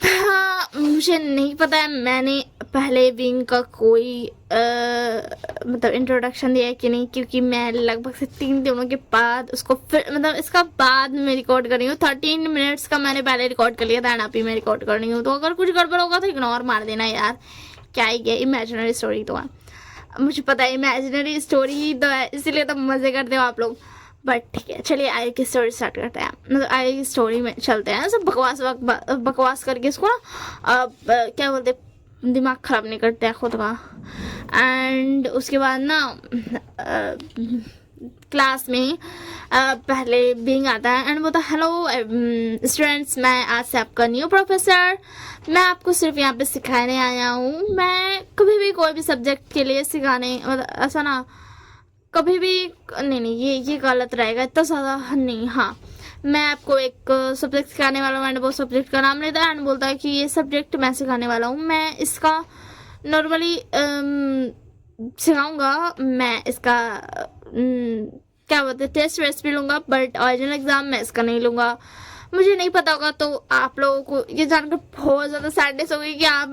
[SPEAKER 1] हाँ मुझे नहीं पता है मैंने पहले विंग का कोई मतलब इंट्रोडक्शन दिया है कि नहीं, क्योंकि मैं लगभग से 3 दिनों के बाद उसको फिर मतलब इसका बाद में रिकॉर्ड कर रही हूँ। 13 मिनट्स का मैंने पहले रिकॉर्ड कर लिया था एंड अभी मैं रिकॉर्ड कर रही हूँ, तो अगर कुछ गड़बड़ होगा तो इग्नोर मार देना यार, क्या ही है इमेजिनरी स्टोरी तो है, मुझे पता है इमेजिनरी स्टोरी ही तो है इसीलिए तो मज़े करते हो आप लोग। बट ठीक है चलिए आगे की स्टोरी स्टार्ट करते हैं, मतलब आगे की स्टोरी में चलते हैं। सब बकवास करके इसको ना क्या बोलते दिमाग ख़राब नहीं करते हैं खुद का। एंड उसके बाद ना क्लास में पहले बिंग आता है एंड बोलता हेलो स्टूडेंट्स, मैं आज से आपका न्यू प्रोफेसर, मैं आपको सिर्फ यहाँ पे सिखाने आया हूँ, मैं कभी भी कोई भी सब्जेक्ट के लिए सिखाने मतलब ऐसा ना कभी भी नहीं ये गलत रहेगा इतना ज़्यादा नहीं। हाँ मैं आपको एक सब्जेक्ट सिखाने वाला हूँ एंड वो सब्जेक्ट का नाम लेता है एंड बोलता है कि ये सब्जेक्ट मैं सिखाने वाला हूँ, मैं इसका नॉर्मली सिखाऊंगा, मैं इसका क्या बोलते हैं टेस्ट वेस्ट भी लूँगा बट ओरिजिनल एग्ज़ाम मैं इसका नहीं लूँगा, मुझे नहीं पता होगा तो आप लोगों को ये जानकर बहुत ज़्यादा सैडनेस होगी कि आप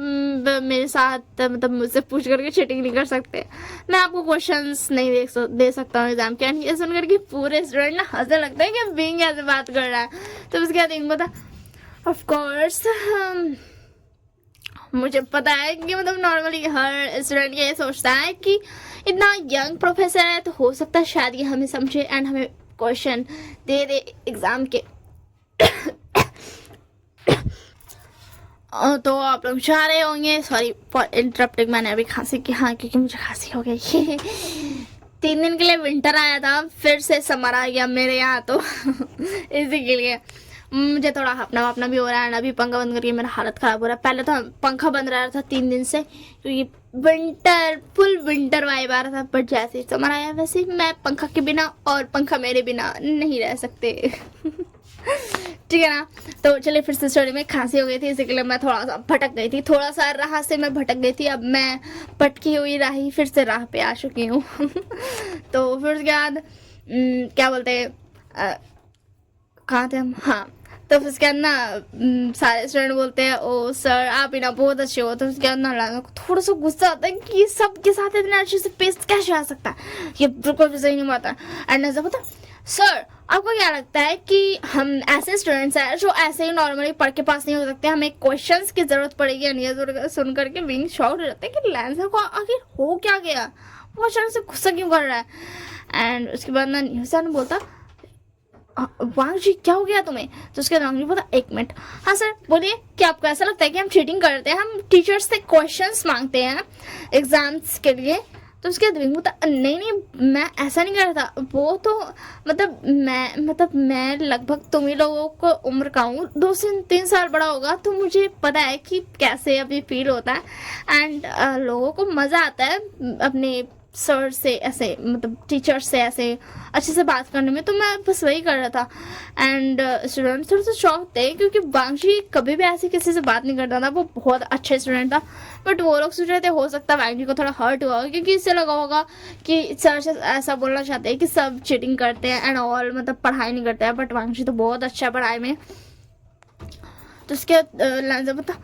[SPEAKER 1] मेरे साथ मतलब मुझसे पूछ करके चीटिंग नहीं कर सकते। मैं आपको क्वेश्चंस नहीं दे सकता हूँ एग्जाम के। एंड ये सुन करके पूरे स्टूडेंट ना हंसने लगता है कि विंग ऐसे बात कर रहा है। तो उसके बाद विंग बता ऑफ कोर्स मुझे पता है कि मतलब नॉर्मली हर स्टूडेंट ये सोचता है कि इतना यंग प्रोफेसर है तो हो सकता है शायद ये हमें समझे एंड हमें क्वेश्चन दे दे एग्जाम के। तो आप लोग चाह रहे होंगे, सॉरी फॉर इंटरप्टिंग, मैंने अभी खांसी की, हाँ क्योंकि मुझे खांसी हो गई। 3 दिन के लिए विंटर आया था, फिर से समर आ गया मेरे यहाँ तो इसी के लिए मुझे थोड़ा अपना भी हो रहा है। अभी पंखा बंद करके मेरा हालत ख़राब हो रहा है। पहले तो पंखा बंद रहा था 3 दिन से क्योंकि विंटर फुल विंटर वाइब आ रहा था, बट जैसे ही समर आया वैसे मैं पंखा के बिना और पंखा मेरे बिना नहीं रह सकते। ठीक है ना। तो चलिए फिर से स्टोरी में खांसी हो गई थी, इसी के लिए मैं थोड़ा सा भटक गई थी, थोड़ा सा राह से मैं भटक गई थी। अब मैं भटकी हुई राही फिर से राह पे आ चुकी हूँ। तो फिर उसके बाद क्या बोलते कहाँ थे हम, हाँ तो फिर उसके बाद ना सारे स्टूडेंट बोलते हैं ओ सर आप ही ना बहुत अच्छे हो। तो उसके बाद ना लाना को थोड़ा सा गुस्सा आता है कि सबके साथ इतने अच्छे से पेश कैसे आ सकता है, ये बिल्कुल भी सही नहीं बात है। एंड ऐसा पता सर आपको क्या लगता है कि हम ऐसे स्टूडेंट्स हैं जो ऐसे ही नॉर्मली पढ़ के पास नहीं हो सकते, हमें क्वेश्चंस की जरूरत पड़ेगी। एंड सुन करके विंग शॉक्ड हो जाते हैं कि लैंसर को आखिर हो क्या गया, वो अचानक से गुस्सा क्यों कर रहा है। एंड उसके बाद ना न्यूज़ बोलता वांग जी क्या हो गया तुम्हें। तो उसके वांग जी बोला 1 मिनट, हाँ सर बोलिए क्या आपको ऐसा लगता है कि हम चीटिंग करते हैं, हम टीचर्स से क्वेश्चंस मांगते हैं एग्जाम्स के लिए। तो उसके बाद बोला नहीं मैं ऐसा नहीं कर रहा था, वो तो मैं लगभग तुम ही लोगों को उम्र का हूँ, 2 से 3 साल बड़ा होगा, तो मुझे पता है कि कैसे अभी फील होता है। एंड लोगों को मज़ा आता है अपने सर से ऐसे मतलब टीचर से ऐसे अच्छे से बात करने में, तो मैं बस वही कर रहा था। एंड स्टूडेंट थोड़ा सा शौक थे क्योंकि वांगजी कभी भी ऐसे किसी से बात नहीं करता था, वो बहुत अच्छे स्टूडेंट था। बट वो लोग सोच रहे थे हो सकता है वांगजी को थोड़ा हर्ट हुआ होगा क्योंकि इससे लगा होगा कि सर से ऐसा बोलना चाहते हैं कि सब चीटिंग करते हैं एंड ऑल, मतलब पढ़ाई नहीं करते हैं। बट वांगजी तो बहुत अच्छा है पढ़ाई में। तो उसके लांजा बता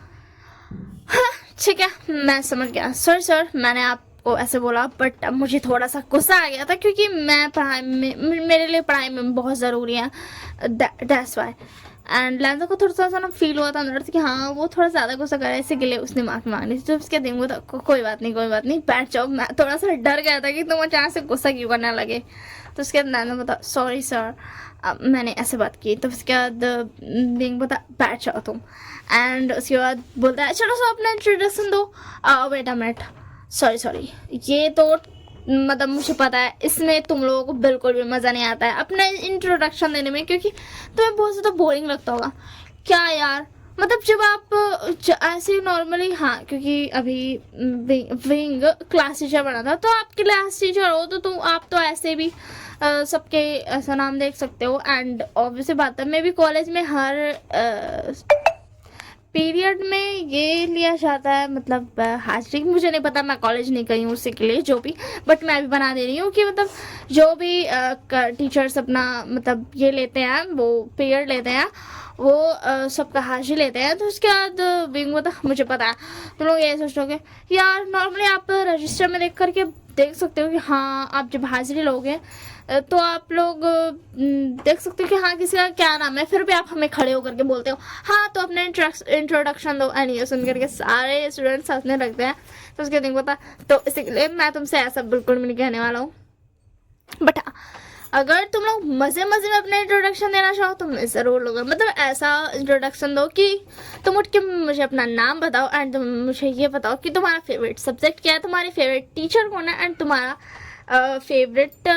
[SPEAKER 1] हाँ ठीक है मैं समझ गया सर मैंने आप को ऐसे बोला, बट अब मुझे थोड़ा सा गुस्सा आ गया था क्योंकि मैं पढ़ाई में मेरे लिए पढ़ाई में बहुत ज़रूरी है, दैट्स वाई। एंड लैंजा को थोड़ा सा ना फील हुआ था अंदर से कि हाँ वो थोड़ा ज़्यादा गुस्सा कर रहा है, इसी के लिए उसने माफ़ी मांगी थी। तो उसके दिन तो कोई बात नहीं बैठ जाओ। मैं थोड़ा सा डर गया था कि तुम अचानक से गुस्सा क्यों करने लगे। तो उसके बाद लैंजा बता सॉरी सर मैंने ऐसे बात की। तो उसके बाद बिंग बता बैठ जाओ तुम। एंड उसके बाद बोलता है चलो सर अपना इंट्रोडक्शन दो। वेट अ मिनट सॉरी ये तो मतलब मुझे पता है इसमें तुम लोगों को बिल्कुल भी मज़ा नहीं आता है अपना इंट्रोडक्शन देने में, क्योंकि तुम्हें बहुत ज़्यादा बोरिंग लगता होगा। क्या यार मतलब जब आप ऐसे नॉर्मली, हाँ क्योंकि अभी विंग क्लास टीचर बना था, तो आप क्लास टीचर हो तो आप तो ऐसे भी सबके ऐसा नाम देख सकते हो। एंड ऑब्वियसली बात है मैं भी कॉलेज में हर पीरियड में ये लिया जाता है, मतलब हाजिरी मुझे नहीं पता, मैं कॉलेज नहीं गई हूँ उसी के लिए जो भी, बट मैं भी बना दे रही हूँ कि मतलब जो भी टीचर्स अपना मतलब ये लेते हैं वो पीरियड लेते हैं वो सबका हाजिरी लेते हैं। तो उसके बाद विंग बता मुझे पता है तुम लोग ये सोचोगे यार नॉर्मली आप रजिस्टर में देख सकते हो कि हाँ आप जब हाजिरी लोगे तो आप लोग देख सकते हो कि हाँ किसी का क्या नाम है, फिर भी आप हमें खड़े होकर के बोलते हो हाँ तो अपना इंट्रोडक्शन दो। एंड ये सुन करके सारे स्टूडेंट्स हंसने लगते हैं। तो उसके दिन पता तो इसलिए मैं तुमसे ऐसा बिल्कुल भी नहीं कहने वाला हूँ। बट अगर तुम लोग मज़े में अपना इंट्रोडक्शन देना चाहो तो मैं ज़रूर लूँगा, मतलब ऐसा इंट्रोडक्शन दो कि तुम उठ के मुझे अपना नाम बताओ एंड तुम मुझे ये बताओ कि तुम्हारा फेवरेट सब्जेक्ट क्या है, तुम्हारी फेवरेट टीचर कौन है, एंड तुम्हारा फेवरेट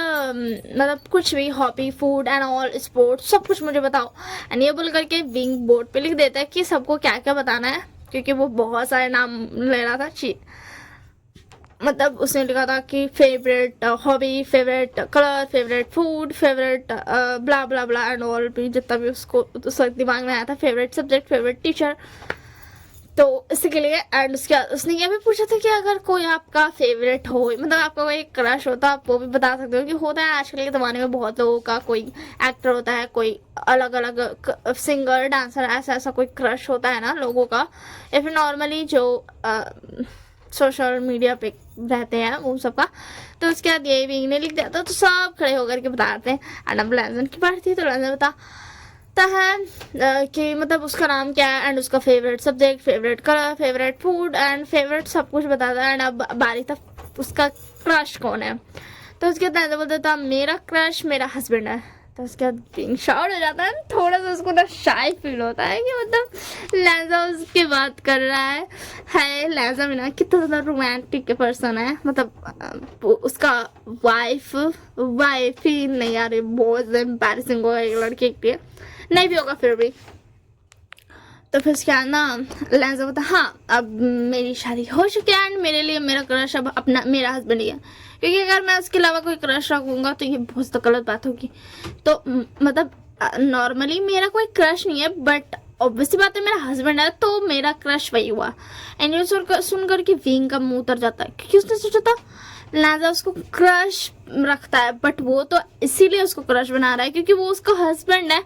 [SPEAKER 1] मतलब कुछ भी hobby food and all sports सब कुछ मुझे बताओ। एंड ये बोल करके विंग बोर्ड पे लिख देता है कि सबको क्या क्या बताना है, क्योंकि वो बहुत सारे नाम ले रहा था। मतलब उसने लिखा था कि favourite hobby, favourite colour, favourite food, favourite blah blah blah and all भी जितना भी उसको दिमाग में आया था, फेवरेट सब्जेक्ट, फेवरेट टीचर। तो इसी के लिए एंड उसने ये भी पूछा था कि अगर कोई आपका फेवरेट हो, मतलब आपका कोई क्रश होता, आप वो भी बता सकते हो कि होता है आजकल के ज़माने में बहुत लोगों का, कोई एक्टर होता है, कोई अलग अलग सिंगर, डांसर, ऐसा ऐसा कोई क्रश होता है ना लोगों का, या फिर नॉर्मली जो सोशल मीडिया पे रहते हैं वो सबका। तो उसके बाद ये भी ने लिख दिया था, तो सब खड़े होकर के बताते हैं। एंड अब लैंजन की बात थी तो लैंजन बताता है कि मतलब उसका नाम क्या है एंड उसका favourite subject, favourite colour, favourite food and favourite सब कुछ बताता है। एंड अब बारी था उसका क्रश कौन है। तो उसके बाद लैंजन बोलता था मेरा क्रश मेरा हस्बैंड है। तो उसके बाद पिंक शाउट हो जाता है, थोड़ा सा उसको ना शाय फील होता है कि मतलब लैंजा उसकी बात कर रहा है लैंजा भी ना कितना ज़्यादा रोमांटिक पर्सन है, मतलब उसका वाइफ ही नहीं यार, बहुत एम्बैरेसिंग होगा एक लड़के के लिए, नहीं भी होगा फिर भी। तो फिर क्या ना लैंजा बोलता हाँ अब मेरी शादी हो चुकी है एंड मेरे लिए मेरा क्रश अब अपना मेरा हस्बैंड ही है, क्योंकि अगर मैं उसके अलावा कोई क्रश रखूँगा तो ये बहुत तो गलत बात होगी। तो मतलब नॉर्मली मेरा कोई क्रश नहीं है, बट ऑब्वियसली बात है मेरा हस्बैंड है तो मेरा क्रश वही हुआ। एंड ये सुनकर के विंग का मुंह उतर जाता है, क्योंकि उसने सोचा था लैंजा उसको क्रश रखता है, बट वो तो इसीलिए उसको क्रश बना रहा है क्योंकि वो उसका हस्बैंड है,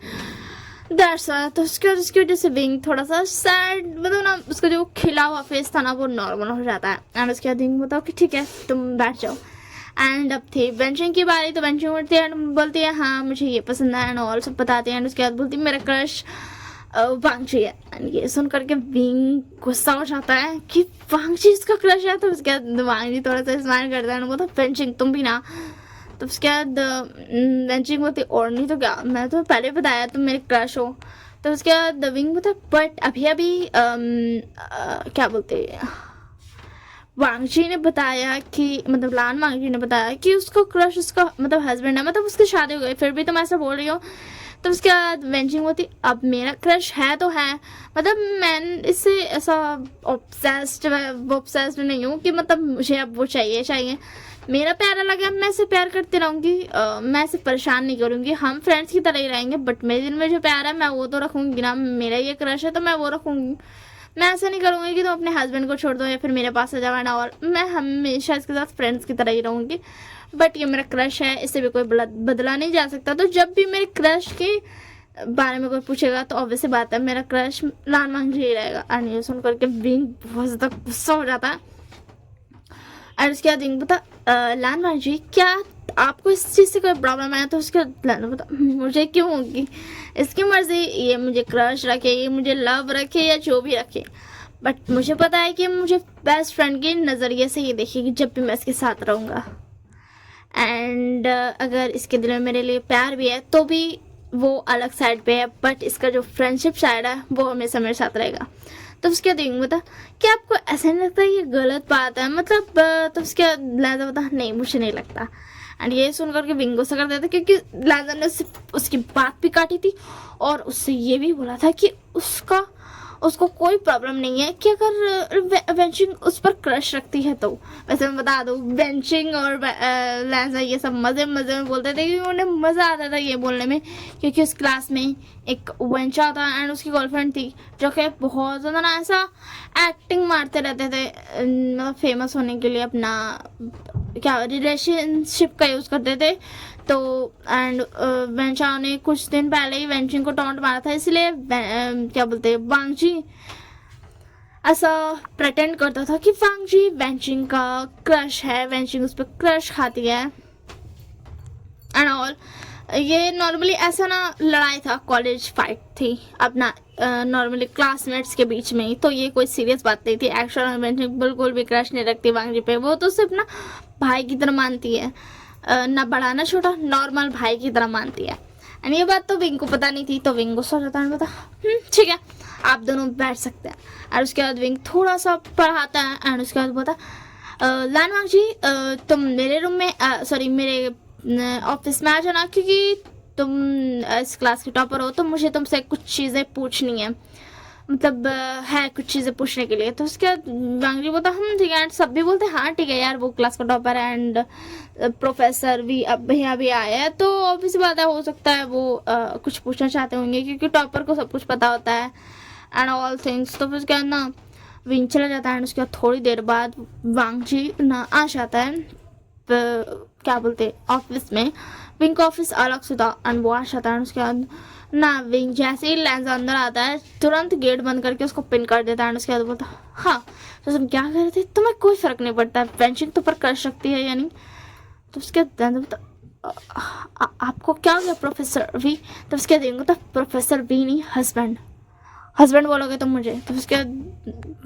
[SPEAKER 1] दैट्स वाई। तो उसकी वजह से विंग थोड़ा सा सैड, मतलब ना उसका जो खिला हुआ फेस था ना वो नॉर्मल हो जाता है। एंड उसके बाद विंग बताओ कि ठीक है तुम बैठ जाओ। एंड अब थी बेंचिंग की बारी, तो बेंचिंग उठती है एंड बोलती है हाँ मुझे ये पसंद है एंड ऑल सब बताते हैं। एंड उसके बाद बोलती है मेरा क्रश वांगची है। एंड ये सुन करके विंग गुस्सा हो जाता है कि वांगची इसका क्रश है। तो उसके बाद वांगची थोड़ा सा स्माइल करता है, बोलता बेंचिंग तुम भी ना। तो उसके बाद बेंचिंग बोलती और नहीं तो क्या, मैं तो पहले बताया तुम मेरे क्रश हो। तो उसके बाद विंग बोलता बट अभी क्या बोलते वांगची ने बताया कि मतलब लान वांगची ने बताया कि उसको क्रश उसका मतलब हस्बैंड है, मतलब उसकी शादी हो गई, फिर भी तुम ऐसा बोल रही हो। तो उसके बाद वेंचिंग होती अब मेरा क्रश है तो है, मतलब मैं इससे ऐसा ऑब्सेस्ड नहीं हूँ कि मतलब मुझे अब वो चाहिए मेरा प्यारा लगा मैं इसे प्यार करती रहूँगी, मैं इसे परेशान नहीं करूँगी, हम फ्रेंड्स की तरह ही रहेंगे, बट मेरे दिल में जो प्यार है मैं वो तो रखूँगी ना, मेरा ये क्रश है तो मैं वो रखूँगी। मैं ऐसा नहीं करूँगी कि तुम अपने हस्बैंड को छोड़ दो या फिर मेरे पास आ जाओ ना, और मैं हमेशा इसके साथ फ्रेंड्स की तरह ही रहूँगी, बट ये मेरा क्रश है, इससे भी कोई बदला नहीं जा सकता। तो जब भी मेरे क्रश के बारे में कोई पूछेगा तो ऑब्वियसली बात है मेरा क्रश लान वांगची ही रहेगा। और ये सुन करके विंग बहुत ज़्यादा गुस्सा हो जाता है। और उसके बाद विंग बता लान वांगची क्या आपको इस चीज़ से कोई प्रॉब्लम है। तो उसके बाद बता मुझे क्यों होगी, इसकी मर्जी, ये मुझे क्रश रखे, ये मुझे लव रखे या जो भी रखे, बट मुझे पता है कि मुझे बेस्ट फ्रेंड के नज़रिए से ये देखेगी जब भी मैं इसके साथ रहूँगा। एंड अगर इसके दिल में मेरे लिए प्यार भी है तो भी वो अलग साइड पे है, बट इसका जो फ्रेंडशिप साइड है वो हमेशा मेरे साथ रहेगा। तो उसके बाद बता क्या आपको ऐसा नहीं लगता ये गलत बात है, मतलब तो उसके बाद लैजा बता नहीं मुझे नहीं लगता। एंड ये सुन करके विंग गुस्सा कर देता क्योंकि लैजा ने उसकी बात भी काटी थी और उससे ये भी बोला था कि उसको कोई प्रॉब्लम नहीं है कि अगर वेंचिंग उस पर क्रश रखती है तो। वैसे मैं बता दूँ वेंचिंग और लैजा ये सब मज़े में बोलते थे क्योंकि उन्हें मज़ा आता था ये बोलने में, क्योंकि उस क्लास में एक वेंचा था एंड उसकी गर्लफ्रेंड थी जो कि बहुत ज़्यादा ना ऐसा एक्टिंग मारते रहते थे, मतलब फेमस होने के लिए अपना क्या रिलेशनशिप का यूज़ करते थे। तो एंड वेंचा ने कुछ दिन पहले ही वेंचिंग को टॉन्ट मारा था, इसलिए क्या बोलते हैं वांगची ऐसा प्रेटेंड करता था कि वांगची वेंचिंग का क्रश है, वेंचिंग उस पर क्रश खाती है एंड ऑल। ये नॉर्मली ऐसा ना लड़ाई था, कॉलेज फाइट थी अपना नॉर्मली क्लासमेट्स के बीच में ही, तो ये कोई सीरियस बात नहीं थी। एक्चुअल वेंचिंग बिल्कुल भी क्रश नहीं रखती वांगची पे, वो तो सिर्फ ना भाई की तरह मानती है, ना बड़ा ना छोटा, नॉर्मल भाई की तरह मानती है। एंड ये बात तो विंग को पता नहीं थी, तो विंग को सोचा था बता ठीक है आप दोनों बैठ सकते हैं। और उसके बाद विंग थोड़ा सा पढ़ाता है एंड उसके बाद बोलता लान वांगची तुम मेरे रूम में सॉरी मेरे ऑफिस में आ जाना, क्योंकि तुम इस क्लास के टॉपर हो तो मुझे तुमसे कुछ चीज़ें पूछनी है, मतलब है कुछ चीज़ें पूछने के लिए। तो उसके बाद वांगची बोलता हम ठीक है, एंड सब भी बोलते हाँ ठीक है यार वो क्लास का टॉपर है एंड प्रोफेसर भी अब भैया भी आया है, तो ऑब्वियस बात है हो सकता है वो कुछ पूछना चाहते होंगे क्योंकि टॉपर को सब कुछ पता होता है एंड ऑल थिंग्स। तो फिर उसके बाद ना विंग चला जाता है एंड उसके बाद थोड़ी देर बाद वांगजी ना आ जाता है क्या बोलते ऑफिस में। विंग का ऑफिस अलग से था एंड वो आ जाता है। उसके बाद ना विंग जैसे ही लेंस अंदर आता है तुरंत गेट बंद करके उसको पिन कर देता है। उसके बाद बोलता हाँ तो तुम क्या कर रहे थे, तुम्हें कोई फर्क नहीं पड़ता, बेंचिंग तो पर कर सकती है या नहीं। तो उसके बाद बोलता आपको क्या हो गया प्रोफेसर वी। तो उसके बाद बोलता प्रोफेसर वी नहीं हस्बैंड, हस्बैंड बोलोगे तो मुझे। तो उसके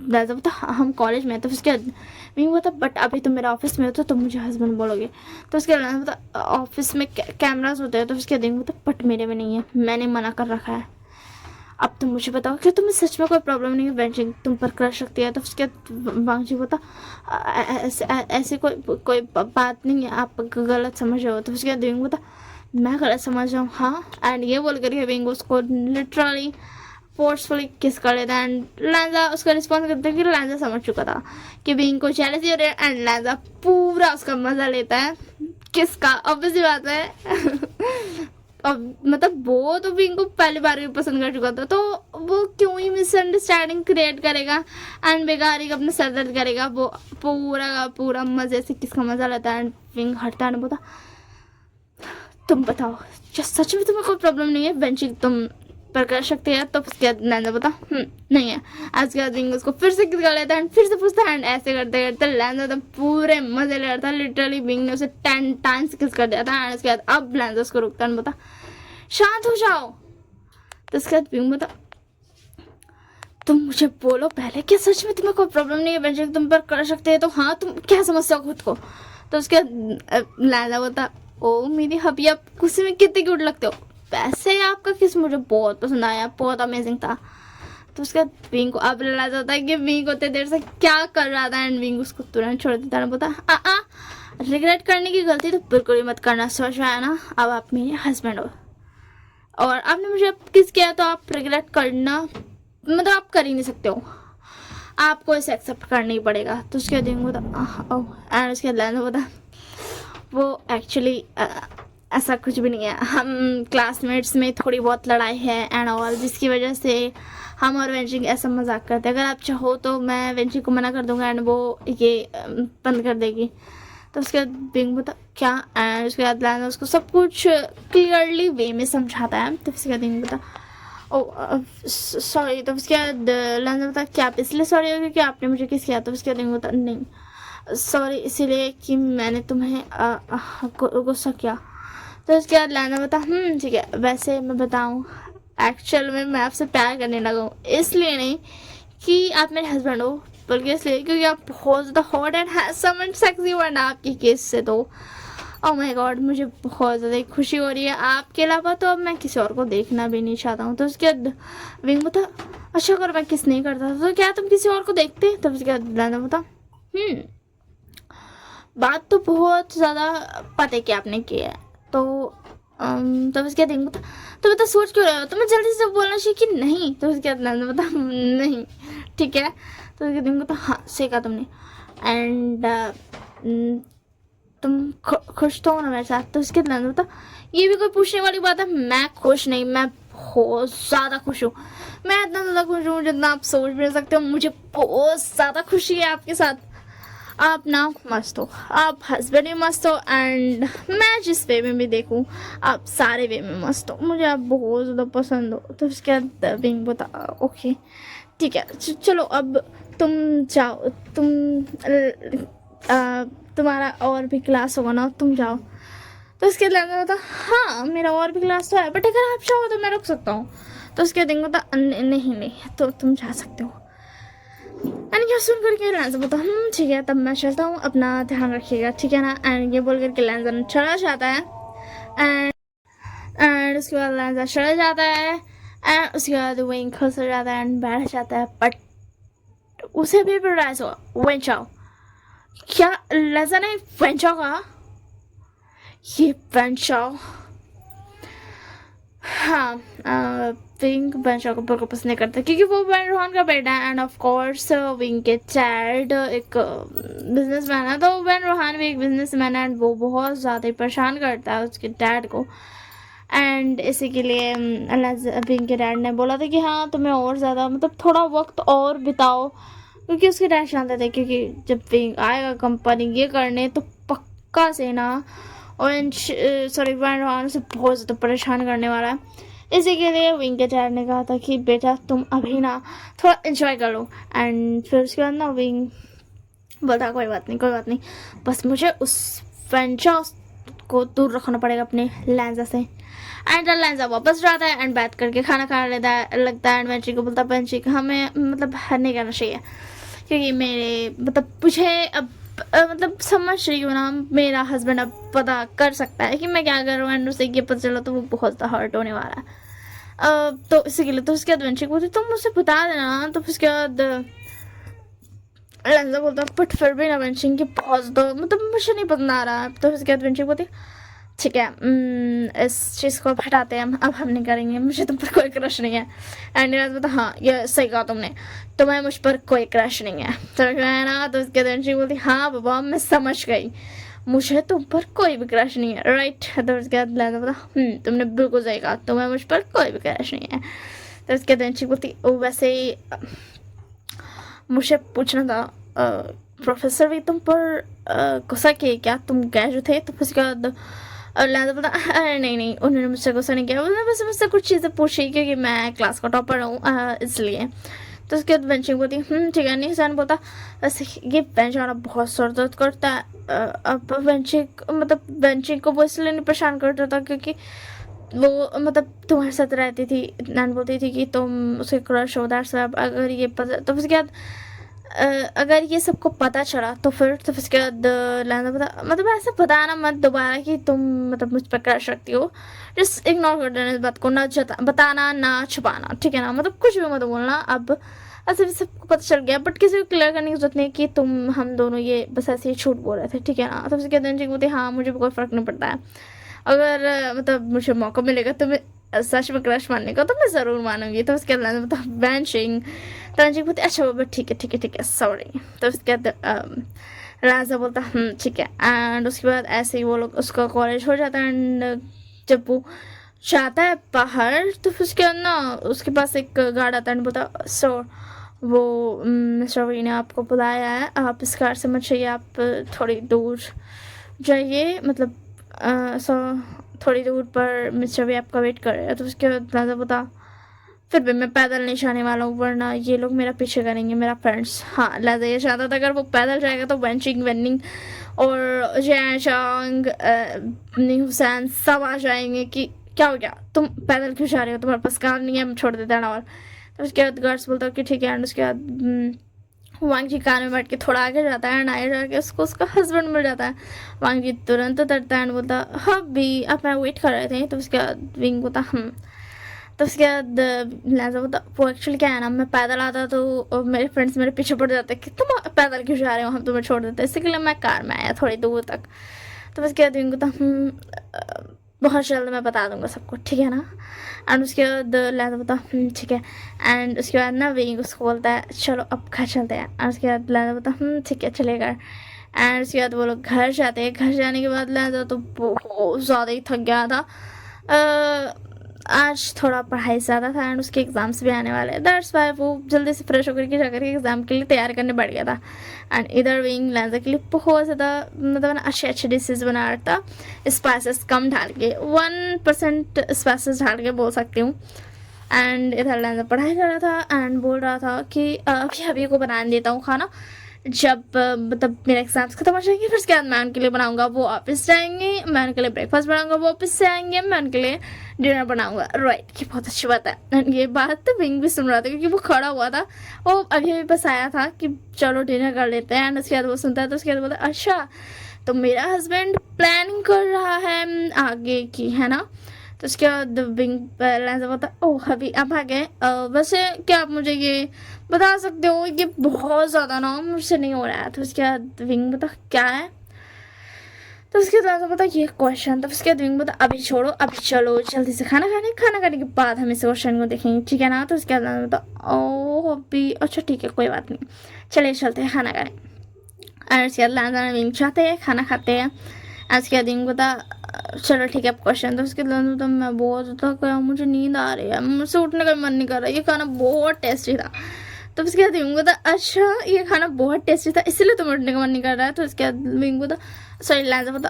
[SPEAKER 1] बाद बता हम कॉलेज में हैं। तो उसके बाद मैं बता बट अभी तुम मेरा ऑफिस में हो तो तुम मुझे हस्बैंड बोलोगे। तो उसके बाद बता ऑफिस में कैमरास होते हैं। तो उसके बाद बता बट मेरे में नहीं है, मैंने मना कर रखा है। अब तुम मुझे बताओ कि तुम्हें सच में कोई प्रॉब्लम नहीं है, बेंचिंग तुम पर कर सकती है। तो उसके बाद वांगजी बता ऐसे कोई बात नहीं है, आप गलत समझ रहे हो। तो उसके बाद बता मैं गलत समझ रहा हूँ हाँ। एंड ये बोल करके विंग उसको लिटरली फोर्सफुली किस कर लेता है एंड लैंजा उसका रिस्पॉन्स करता है कि लैंजा समझ चुका था कि विंग को जेलसी हो रही है एंड लैंजा पूरा उसका मजा लेता है किसका। ऑब्वियसली बात है अब मतलब वो तो विंग को पहली बार भी पसंद कर चुका था तो वो क्यों ही मिसअंडरस्टैंडिंग क्रिएट करेगा एंड बेकार ही अपना सर दर्द करेगा। वो पूरा का पूरा मजे से किसका मजा लेता है एंड विंग हटता है बोलता तुम बताओ क्या सच में तुम्हें कोई प्रॉब्लम नहीं है, बेंचिंग तुम पर कर सकते हैं। तो उसके बाद लैंजा बता नहीं है। आज के बाद विंग उसको फिर से किस कर लेता है फिर से पूछता है एंड ऐसे करते करते लैंजा तो पूरे मजे ले रहा था। लिटरली विंग ने उसे 10 टाइम्स किस कर दिया था एंड उसके बाद अब लैंजा उसको रुकता है बता शांत हो जाओ। तो उसके बाद विंग बता तुम मुझे बोलो पहले क्या सच में तुम्हें कोई प्रॉब्लम नहीं है, बेंचिंग तुम पर कर सकते हैं तो हाँ तुम क्या समझते हो खुद को। तो उसके बाद लैंजा बता ओ मेरी हबी आप गुस्से में कितने क्यूट लगते हो, वैसे आपका किस मुझे बहुत पसंद आया, बहुत अमेजिंग था। तो उसके बाद विंग को अब रियलाइज होता है कि विंग उतने देर से क्या कर रहा था एंड विंग उसको तुरंत छोड़ देता है। बोलता रिग्रेट करने की गलती तो बिल्कुल ही मत करना, सोच रहा है ना अब आप मेरे हस्बैंड हो और आपने मुझे अब किस किया तो आप रिग्रेट करना मतलब आप कर ही नहीं सकते हो, आपको इसे एक्सेप्ट करना ही पड़ेगा। तो उसके बाद विंग बोलता एंड उसके बाद बोलता वो एक्चुअली ऐसा कुछ भी नहीं है, हम क्लासमेट्स में थोड़ी बहुत लड़ाई है एंड ऑल जिसकी वजह से हम और वेंचिंग ऐसा मजाक करते हैं, अगर आप चाहो तो मैं वेंचिंग को मना कर दूंगा एंड वो ये बंद कर देगी। तो उसके बाद विंग बता क्या एंड उसके बाद लैंजा उसको सब कुछ क्लियरली वे में समझाता है। तो उसके बाद विंग बता ओ सॉरी। तो उसके बाद लैंजा बता क्या आप इसलिए सॉरी हो कि आपने मुझे किस किया। तो उसके बाद विंग बता नहीं सॉरी इसीलिए कि मैंने तुम्हें गुस्सा किया। तो उसके बाद लैंजा बता ठीक है वैसे मैं बताऊँ एक्चुअल में मैं आपसे प्यार करने लगा हूँ, इसलिए नहीं कि आप मेरे हस्बैंड हो बल्कि इसलिए क्योंकि आप बहुत ज़्यादा hot and handsome and sexy हो ना आपकी केस से। तो ओह माय गॉड मुझे बहुत ज़्यादा खुशी हो रही है, आपके अलावा तो अब मैं किसी और को देखना भी नहीं चाहता हूँ। तो उसके बाद विंग बता अच्छा अगर मैं किस नहीं करता तो क्या तुम किसी और को देखते। तो उसके बाद लैंजा बता बात तो बहुत ज़्यादा पता है कि आपने किया है। तो तब उसके बाद तो बता सोच क्यों रहे हो, तुम्हें जल्दी से बोलना चाहिए कि नहीं। तो उसके बाद लैंजा बता नहीं ठीक है। तो उसके दिन तो हाँ सही कहा तुमने एंड तुम खुश तो हो ना मेरे साथ। तो उसके बाद लैंजा बता ये भी कोई पूछने वाली बात है, मैं खुश नहीं मैं बहुत ज़्यादा खुश हूँ, मैं इतना ज़्यादा खुश हूँ जितना आप सोच भी नहीं सकते हो, मुझे बहुत ज़्यादा खुशी है आपके साथ, आप ना मस्त हो, आप हस्बैंड भी मस्त हो एंड मैं जिस वे में भी देखूं आप सारे वे में मस्त हो, मुझे आप बहुत ज़्यादा पसंद हो। तो उसके बाद विंग बता ओके ठीक है चलो अब तुम जाओ, तुम्हारा और भी क्लास होगा ना तुम जाओ। तो उसके बाद बता हाँ मेरा और भी क्लास तो है बट अगर आप चाहो तो मैं रुक सकता हूँ। तो उसके बाद बता नहीं तो तुम जा सकते हो एंड ये सुन करके लैंजा बोलता ठीक है तब मैं चलता हूँ, अपना ध्यान रखिएगा ठीक है ना। एंड ये बोल करके लैंजा चला जाता है एंड उसके बाद लैंजा चला जाता है एंड उसके बाद विंग खुश हो जाता है एंड बैठ जाता है। बट उसे भी रियलाइज हुआ वेंचाओ क्या लैंजा ने वेंचाओ कहा, ये वेंचाओ हाँ विंग बेंचो को बिल्कुल पसंद नहीं करता क्योंकि वो बेन रोहन का बेटा है एंड ऑफ कोर्स विंग के डैड एक बिजनेसमैन है, तो बेन रोहन भी एक बिजनेसमैन है एंड वो बहुत ज़्यादा परेशान करता है उसके डैड को। एंड इसी के लिए विंग के डैड ने बोला था कि हाँ तुम्हें और ज़्यादा मतलब थोड़ा वक्त और बिताओ क्योंकि उसके टेंशन आते थे, क्योंकि जब विंग आएगा कंपनी ये करने तो पक्का से ना और सॉरी वैन से बहुत ज़्यादा परेशान करने वाला है। इसी के लिए विंग के डैड ने कहा था कि बेटा तुम अभी ना थोड़ा इन्जॉय कर लो। एंड फिर उसके बाद ना विंग बोलता कोई बात नहीं कोई बात नहीं, बस मुझे उस वेंचा को दूर रखना पड़ेगा अपने लैंजा से। एंड लैंजा वापस जाता है एंड बैठ करके खाना खाने लेता है लगता है। एंड वेंची को बोलता है वेंची हमें मतलब नहीं करना चाहिए, क्योंकि मेरे मतलब मुझे अब मतलब समझ रही हूँ ना, मेरा हस्बैंड अब पता कर सकता है कि मैं क्या कर रहा हूँ। एंड उसे ये पता चला तो वो बहुत ज़्यादा हर्ट होने वाला है। तो इसी के लिए तो उसके बाद वेंची को बोलती तुम मुझे बता देना। तो उसके बाद लैंजा बोलता बट फिर भी ना वेंची की बहुत ज़्यादा मतलब मुझे नहीं पसंद आ रहा है। तो उसके बाद वेंची बोलती ठीक है इस चीज़ को हटाते हैं अब हम नहीं करेंगे, मुझे तुम पर कोई क्रश नहीं है। एंड नीरज बोलता हाँ ये सही कहा तुमने, तुम्हें मुझ पर कोई क्रश नहीं है। तो है ना, तो उसके दिन बोलती हाँ बाबा मैं समझ गई, मुझे तुम पर कोई भी क्रश नहीं है राइट। तो उसके बाद लैंजा बोलता तुमने बिल्कुल सही कहा, तुम्हें मुझ पर कोई भी क्रश नहीं है। तो उसके दिन बोलती वैसे ही मुझे पूछना था प्रोफेसर भी तुम पर गुस्सा किए क्या, तुम गए जो थे। तो उसके बाद लैंजा बोलता अरे नहीं उन्होंने मुझसे गुस्सा नहीं किया, उन्होंने बस मुझसे कुछ चीज़ें पूछी क्योंकि मैं क्लास का टॉपर हूँ इसलिए। तो उसके बाद बेंचिंग बोलती ठीक है। निशान बोलता वैसे ये बेंच आना बहुत सर दर्द करता है। अब बेंचिंग मतलब बेंचिंग को वो इसलिए नहीं परेशान करता था क्योंकि वो मतलब तुम्हारे साथ रहती थी। नैन बोलती थी कि तुम उसके क्रश हो दैट्स व्हाई। अगर ये पता तो उसके बाद अगर ये सबको पता चला तो फिर तो उसके बाद लैंजा बता मतलब ऐसे बताना मत दोबारा कि तुम मतलब मुझ पर क्रश रखती हो, जस्ट इग्नोर कर देना इस बात को, ना बताना ना छुपाना ठीक है ना, मतलब कुछ भी मत बोलना। अब ऐसे भी सबको पता चल गया बट किसी को क्लियर करने की जरूरत नहीं कि तुम हम दोनों ये बस ऐसे ही झूठ बोल रहे थे ठीक है ना। तो उसके बाद बोलते हाँ मुझे कोई फ़र्क नहीं पड़ता है, अगर मतलब मुझे मौका मिलेगा तो मैं सच में क्रश मानने का तो मैं ज़रूर मानूंगी। तो उसके बाद मतलब बेंचिंग तो बोलते अच्छा बाबा ठीक है सॉरी। तो उसके बाद राजा बोलता ठीक है। एंड उसके बाद ऐसे ही वो लोग उसका कॉलेज हो जाता है। एंड जब वो जाता है बाहर तो उसके बाद ना उसके पास एक गार्ड आता है बोलता सो वो मिस्टर वी ने आपको बुलाया है, आप इस कार से मत जाइए, आप थोड़ी दूर जाइए मतलब सो थोड़ी दूर पर मिस्टर वी आपका वेट कर रहे हैं। तो उसके बाद राजा बोलता फिर भी मैं पैदल नहीं जाने वाला हूँ वरना ये लोग मेरा पीछे करेंगे मेरा फ्रेंड्स। हाँ लिहाजा ये चाहता था अगर वो पैदल जाएगा तो वेंचिंग वेनिंग और जैशांग हुसैन सब आ जाएंगे कि क्या हो गया तुम पैदल क्यों जा रहे हो, तुम्हारे पास कार नहीं है, हम छोड़ देते हैं। और तो उसके बाद गार्ड्स बोलता कि ठीक है। एंड उसके बाद वांग जी कार में बैठ के थोड़ा आगे जाता है एंड आगे जाके उसको उसका हस्बैंड मिल जाता है। वांग जी तुरंत उतरता है एंड बोलता हाँ भी आप मैं वेट कर रहे थे। तो उसके बाद विंग बोलता तो उसके बाद लैंजा बोलता वो एक्चुअली क्या है ना मैं पैदल आता तो मेरे फ्रेंड्स मेरे पीछे पड़ जाते कि तुम पैदल क्यों जा रहे हो, हम तुम्हें छोड़ देते, इसी के लिए मैं कार में आया थोड़ी दूर तक। तो उसके बाद विंग बोलता बहुत जल्द मैं बता दूंगा सबको ठीक है ना। एंड उसके बाद लैंजा बोलता ठीक है। एंड उसके बाद ना विंग उसको बोलता है चलो अब घर चलते हैं। एंड उसके बाद लैंजा बोलता ठीक है चलेगा। एंड उसके बाद वो लोग घर जाते हैं। घर जाने के बाद लैंजा तो बहुत ज़्यादा ही थक गया था, आज थोड़ा पढ़ाई ज़्यादा था एंड उसके एग्ज़ाम्स भी आने वाले, दैट्स वाई वो जल्दी से फ्रेश होकर के जाकर के एग्ज़ाम के लिए तैयार करने बैठ गया था। एंड इधर विंग लैंजा के लिए बहुत ज़्यादा मतलब अच्छे डिशेज बना रहा था, स्पाइसेस कम डाल के 1% स्पाइसेस डाल के बोल सकती हूँ। एंड इधर लैंजा पढ़ाई कर रहा था एंड बोल रहा था कि अभी अभी को बना देता हूँ खाना, जब मतलब मेरे एग्जाम्स खत्म हो जाएंगे फिर उसके बाद मैं उनके लिए बनाऊंगा, वो ऑफिस जाएंगे, मैं उनके लिए ब्रेकफास्ट बनाऊंगा, वो ऑफिस से आएंगे, मैं उनके लिए डिनर बनाऊंगा राइट। ये बहुत अच्छी बात है। एंड ये बात तो विंग भी सुन रहा था क्योंकि वो खड़ा हुआ था, वो अभी अभी बस आया था कि चलो डिनर कर लेते हैं। एंड उसके बाद वो सुनता है तो उसके बाद बोलता अच्छा तो मेरा हस्बैंड प्लानिंग कर रहा है आगे की है ना। तो उसके बाद विंग लैंजा बोलता ओह अभी आप आ गए, वैसे क्या आप मुझे ये बता सकते हो ये बहुत ज़्यादा ना मुझसे नहीं हो रहा है। तो उसके बाद विंग बता क्या है। तो उसके बाद पता ये क्वेश्चन। तो उसके बाद विंग बता अभी छोड़ो अभी चलो जल्दी से खाना खाने के बाद हम इस क्वेश्चन को देखेंगे ठीक है ना। तो उसके बाद बता ओह अभी अच्छा ठीक है कोई बात नहीं चलिए चलते हैं खाना खाने। और उसके बाद लैंजा विंग चाहते हैं खाना खाते हैं। उसके बाद विंग बता चलो ठीक है अब क्वेश्चन। तो उसके बाद तो मैं बहुत ज़्यादा गया, मुझे नींद आ रही है, मुझसे उठने का मन नहीं कर रहा, ये खाना बहुत टेस्टी था। तो उसके बाद विंग बोलता अच्छा ये खाना बहुत टेस्टी था इसीलिए तुम्हें उठने का मन नहीं कर रहा है। तो उसके बाद विंग बोलता सॉरी लैंजा बोलता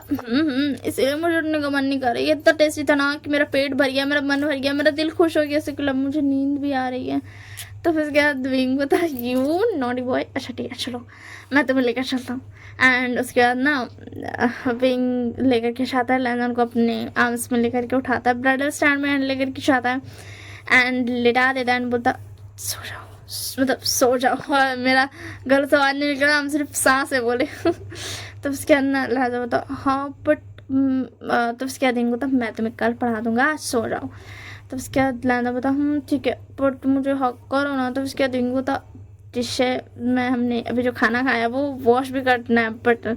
[SPEAKER 1] इसीलिए मुझे उठने का मन नहीं कर रहा है, ये इतना टेस्टी था ना कि मेरा पेट भर गया, मेरा मन भर गया, मेरा दिल खुश हो गया, इसके अलावा मुझे नींद भी आ रही है। तो फिर उसके बाद विंग बोलता यू नॉटी बॉय, अच्छा ठीक है चलो मैं तुम्हें लेकर चलता हूँ। एंड उसके बाद ना विंग लेकर के जाता है, लैंजा उनको अपने आर्म्स में लेकर के उठाता है, ब्राइडल स्टैंड में लेकर के जाता है एंड लिटा देता है एंड बोलता सो जाओ, मतलब सो जाओ। और मेरा गलत आवाज़ नहीं निकला, हम सिर्फ सांस है बोले। तो उसके अंदर लहजा बोलता हाँ बट तो उसके बाद बोलता मैं तुम्हें कल पढ़ा दूंगा, आज सो जाओ। तो उसके बाद लहजा बोलता ठीक है बट मुझे हक करो ना। तो उसके बाद बोलता जिससे मैं हमने अभी जो खाना खाया वो वॉश भी करना है बट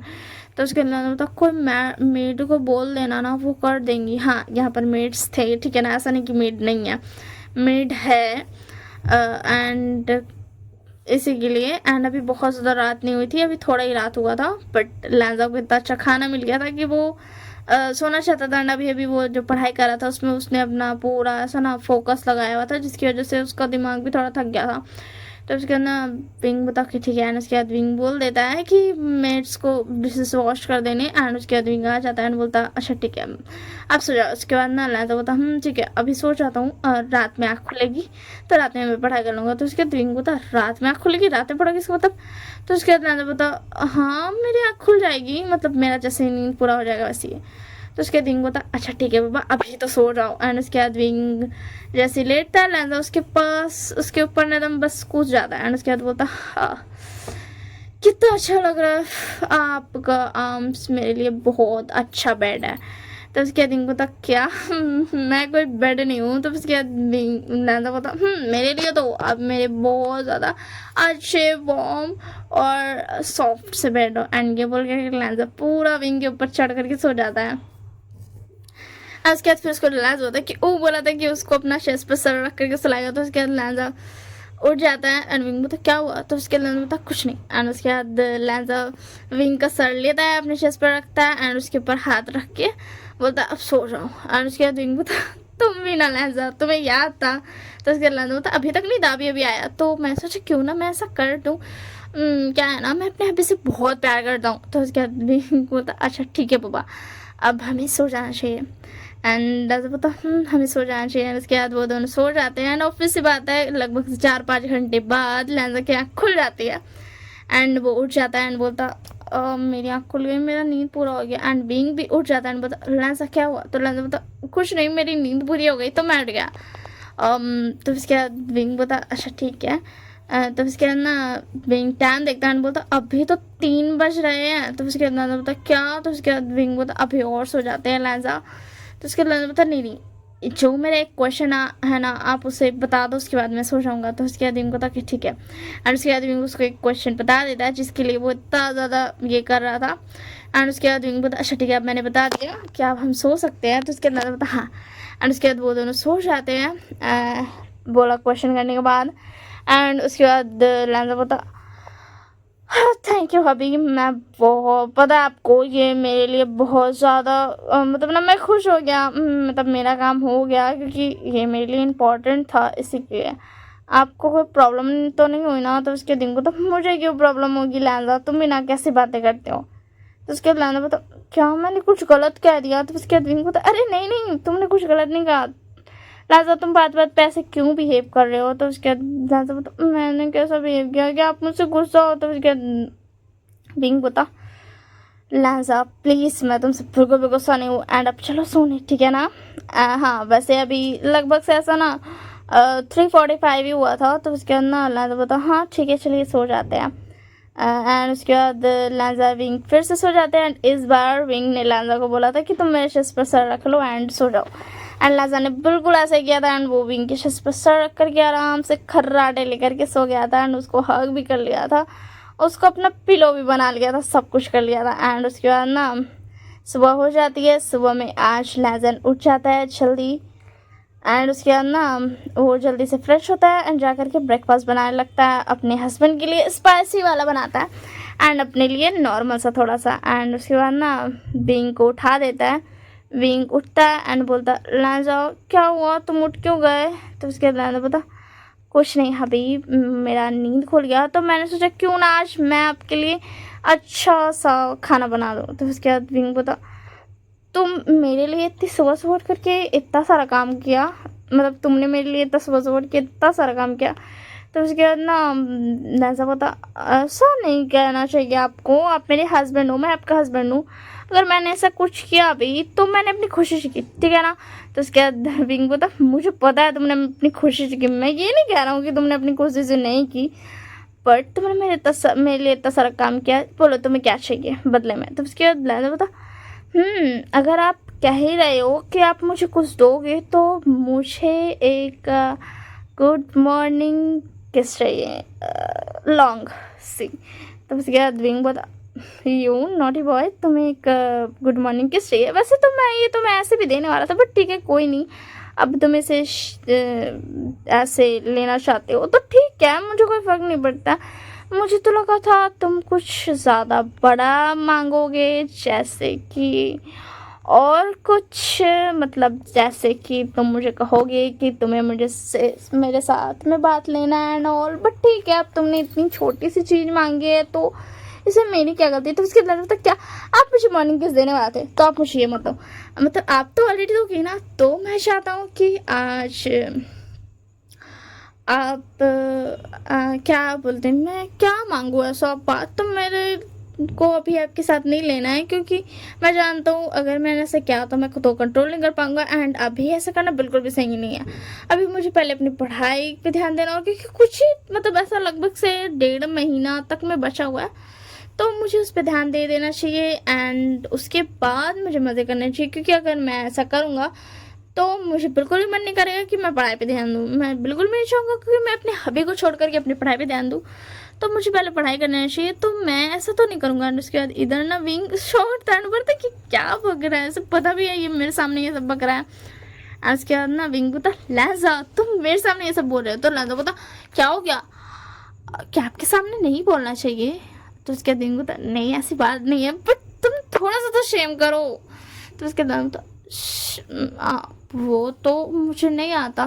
[SPEAKER 1] तो उसके अंदर बोलता कोई मेड को बोल देना ना, वो कर देंगी। हाँ यहाँ पर मेड्स थे ठीक है ना, ऐसा नहीं कि मेड नहीं है, मेड है एंड इसी के लिए। एंड अभी बहुत ज़्यादा रात नहीं हुई थी, अभी थोड़ा ही रात हुआ था बट लैंजा को इतना अच्छा खाना मिल गया था कि वो सोना चाहता था। एंड अभी वो जो पढ़ाई कर रहा था उसमें उसने अपना पूरा ऐसा ना फोकस लगाया हुआ था, जिसकी वजह से उसका दिमाग भी थोड़ा थक गया था। तो उसके ना विंग बता के ठीक है एंड उसके बाद विंग बोल देता है कि मेड्स को डिशेस वॉश कर देने। एंड उसके बाद विंग आ जाता है एंड बोलता अच्छा ठीक है आप सो जाओ। उसके बाद ना लैंजा बोलता ठीक है अभी सो जाता हूँ, रात में आँख खुलेगी तो रात में मैं पढ़ाई कर लूँगा। तो उसके बाद विंग बोलता रात में आँख खुलेगी, रात में पढ़ोगी इसका मतलब। तो उसके बाद लैंजा बोलता हाँ मेरी आँख खुल जाएगी, मतलब मेरा जैसे नींद पूरा हो जाएगा वैसे ही। तो उसके विंग बोलता अच्छा ठीक है बाबा अभी तो सो जाओ। एंड उसके बाद विंग जैसे लेटता है लैंजा उसके पास, उसके ऊपर एकदम बस कूद जाता है। एंड उसके बाद बोलता हाँ कितना अच्छा लग रहा है, आपका आर्म्स मेरे लिए बहुत अच्छा बेड है। तो उसके बाद विंग बोलता क्या मैं कोई बेड नहीं हूँ। तो उसके बाद लैंजा बोलता मेरे लिए तो अब मेरे बहुत ज़्यादा अच्छे वार्म और सॉफ्ट से बेड हो। एंड ये बोल के लैंजा पूरा विंग के ऊपर चढ़ करके सो जाता है। उसके बाद फिर उसको रियलाइज होता है कि वो बोला था कि उसको अपना चेस्ट पर सर रख करके सुलाएगा। तो उसके बाद लैंजा उठ जाता है एंड विंग बोलता क्या हुआ। तो उसके लैंजा बोलता कुछ नहीं। एंड उसके बाद लैंजा विंग का सर लेता है अपने चेस्ट पर रखता है एंड उसके ऊपर हाथ रख के बोलता अब सो जाओ। एंड उसके बाद विंग बोलता तुम भी ना लैंजा तुम्हें याद था। तो उसके लैंजा बोलता अभी तक नहीं था, अभी आया। तो मैं सोचा क्यों ना मैं ऐसा कर दूँ, क्या है ना मैं अपने हबी से बहुत प्यार करता हूँ। तो उसके बाद विंग बोलता अच्छा ठीक है पापा अब हमें सो जाना चाहिए। एंड ऐसा पता हमें सो जाना चाहिए। उसके बाद वो दोनों सो जाते हैं एंड ऑफिस से बात है लगभग 4-5 घंटे बाद लैंजा की आँख खुल जाती है एंड वो उठ जाता है एंड बोलता मेरी आँख खुल गई, मेरा नींद पूरा हो गया। एंड विंग भी उठ जाता है एंड बोलता लैंजा क्या हुआ। तो लैंजा बोलता कुछ नहीं मेरी नींद पूरी हो गई तो मैं उठ गया। तो उसके बाद विंग बोलता अच्छा ठीक है। तो उसके बाद ना विंग टाइम देखता है एंड बोलता अभी तो 3 बज रहे हैं। तो उसके बाद लैंजा बोलता क्या। तो उसके बाद विंग बोलता अभी और सो जाते हैं लैंजा। तो उसके बाद बता नहीं जो मेरा एक क्वेश्चन है ना आप उसे बता दो उसके बाद मैं सो जाऊँगा। तो उसके बाद विंग को कि ठीक है। एंड उसके बाद विंग उसको एक क्वेश्चन बता देता है जिसके लिए वो इतना ज़्यादा ये कर रहा था। एंड उसके बाद विंग बता अच्छा ठीक है अब मैंने बता दिया क्या अब हम सो सकते हैं। तो उसके अंदर बता हाँ। एंड उसके बाद वो दोनों सो जाते हैं बोला क्वेश्चन करने के बाद। एंड उसके बाद लैंजा बोलता थैंक यू हबी, मैं बहुत पता है आपको ये मेरे लिए बहुत ज़्यादा मतलब ना मैं खुश हो गया, मतलब मेरा काम हो गया क्योंकि ये मेरे लिए इम्पोर्टेंट था इसीलिए। आपको कोई प्रॉब्लम तो नहीं हुई ना। तो उसके दिन को तो मुझे क्यों प्रॉब्लम होगी लैंजा, तुम भी ना कैसी बातें करते हो। तो उसके बाद लैंजा बता क्या मैंने कुछ गलत कह दिया। तो उसके बाद को अरे नहीं नहीं तुमने कुछ गलत नहीं कहा लैंजा, तुम बात बात पे ऐसे क्यों बिहेव कर रहे हो। तो उसके बाद लैंजा बता मैंने कैसा बिहेव किया, क्या आप मुझसे गुस्सा हो। तो उसके बाद विंग बता लैंजा प्लीज़ मैं तुमसे बिल्कुल भी गुस्सा नहीं हूँ एंड अब चलो सोने ठीक है ना। हाँ वैसे अभी लगभग से ऐसा ना 3:45 ही हुआ था। तो उसके बाद ना लैंजा बता हाँ ठीक है चलिए सो जाते हैं। एंड उसके बाद लैंजा विंग फिर से सो जाते हैं एंड इस बार विंग ने लैंजा को बोला था कि तुम मेरे चेस्ट पर सर रख लो एंड सो जाओ। एंड लैंजा ने बिल्कुल ऐसे किया था एंड वो विंग के चेस्ट पर सर रख करके आराम से खर्राटे लेकर के सो गया था एंड उसको हग भी कर लिया था, उसको अपना पिलो भी बना लिया था, सब कुछ कर लिया था। एंड उसके बाद ना सुबह हो जाती है, सुबह में आज लैंजा उठ जाता है जल्दी एंड उसके बाद ना वो जल्दी से फ्रेश होता है एंड जा करके ब्रेकफास्ट बनाने लगता है। अपने हस्बैंड के लिए स्पाइसी वाला बनाता है एंड अपने लिए नॉर्मल सा थोड़ा सा। एंड उसके बाद ना विंग को उठा देता है, विंग उठता है एंड बोलता लैंजा क्या हुआ तुम उठ क्यों गए। तो उसके बाद लैंजा बोलता कुछ नहीं हबीब, मेरा नींद खुल गया तो मैंने सोचा क्यों ना आज मैं आपके लिए अच्छा सा खाना बना दूँ। तो उसके बाद विंग बोला तुम मेरे लिए इतनी सुबह सुबह उठ करके इतना सारा काम किया, मतलब तुमने मेरे लिए इतना सुबह सुबह उठ के इतना सारा काम किया। तो उसके बाद ना ऐसा पता, ऐसा नहीं कहना चाहिए आपको, आप मेरे हस्बैंड हो, मैं आपका हस्बैंड हूँ। अगर मैंने ऐसा कुछ किया अभी तो मैंने अपनी कोशिश की, ठीक है ना। तो उसके बाद विंग बोला मुझे पता है तुमने अपनी कोशिश की, मैं ये नहीं कह रहा हूँ कि तुमने अपनी कोशिश नहीं की, बट तुमने मेरे लिए इतना सारा काम किया, बोलो तुम्हें क्या चाहिए बदले में। तो उसके बाद लहजा बता अगर आप कह ही रहे हो कि आप मुझे कुछ दोगे तो मुझे एक गुड मॉर्निंग किस चाहिए, लॉन्ग सी। तो उसके बाद विंग बोला यू नॉटी बॉय, तुम्हें एक गुड मॉर्निंग किस चाहिए। वैसे तो मैं ऐसे भी देने वाला था, बट ठीक है कोई नहीं, अब तुम इसे ऐसे लेना चाहते हो तो ठीक है, मुझे कोई फ़र्क नहीं पड़ता। मुझे तो लगा था तुम कुछ ज़्यादा बड़ा मांगोगे, जैसे कि और कुछ, मतलब जैसे कि तुम मुझे कहोगे कि तुम्हें मेरे साथ में बात लेना है एंड ऑल, बट ठीक है अब तुमने इतनी छोटी सी चीज़ मांगी है तो इसमें मेरी क्या गलती। तो उसके अंदर तक क्या आप मुझे मॉर्निंग किस देने वाले थे, तो आप मुझे ये मतलब आप तो ऑलरेडी दोगे ना। तो मैं चाहता हूँ कि आज आप क्या बोलते हैं, मैं क्या मांगूँ ऐसा बात, तो मेरे को अभी आपके साथ नहीं लेना है, क्योंकि मैं जानता हूँ अगर मैंने ऐसा किया तो मैं खुद को कंट्रोल नहीं कर पाऊंगा, एंड अभी ऐसा करना बिल्कुल भी सही नहीं है। अभी मुझे पहले अपनी पढ़ाई पे ध्यान देना होगा, क्योंकि कुछ ही मतलब ऐसा लगभग से 1.5 महीना तक में बचा हुआ है, तो मुझे उस पर ध्यान दे देना चाहिए एंड उसके बाद मुझे मज़े करने चाहिए। क्योंकि अगर मैं ऐसा करूँगा तो मुझे बिल्कुल भी मन नहीं करेगा कि मैं पढ़ाई पे ध्यान दूँ, मैं बिल्कुल भी नहीं चाहूँगा क्योंकि मैं अपने हबी को छोड़ करके अपनी पढ़ाई पे ध्यान दूँ। तो मुझे पहले पढ़ाई करना चाहिए, तो मैं ऐसा तो नहीं करूँगा। एंड उसके बाद इधर ना विंग शॉर्ट टर्न पर था कि क्या बक रहा है, सब पता भी है ये मेरे सामने ये सब बक रहा है। एंड उसके बाद ना विंग बोला लहजा तुम मेरे सामने ये सब बोल रहे हो। तो लहजा बोला क्या हो गया, क्या आपके सामने नहीं बोलना चाहिए। तो उसके बाद विंग बोला नहीं ऐसी बात नहीं है, बट तुम थोड़ा सा तो शेम करो। तो उसके बाद वो तो मुझे नहीं आता,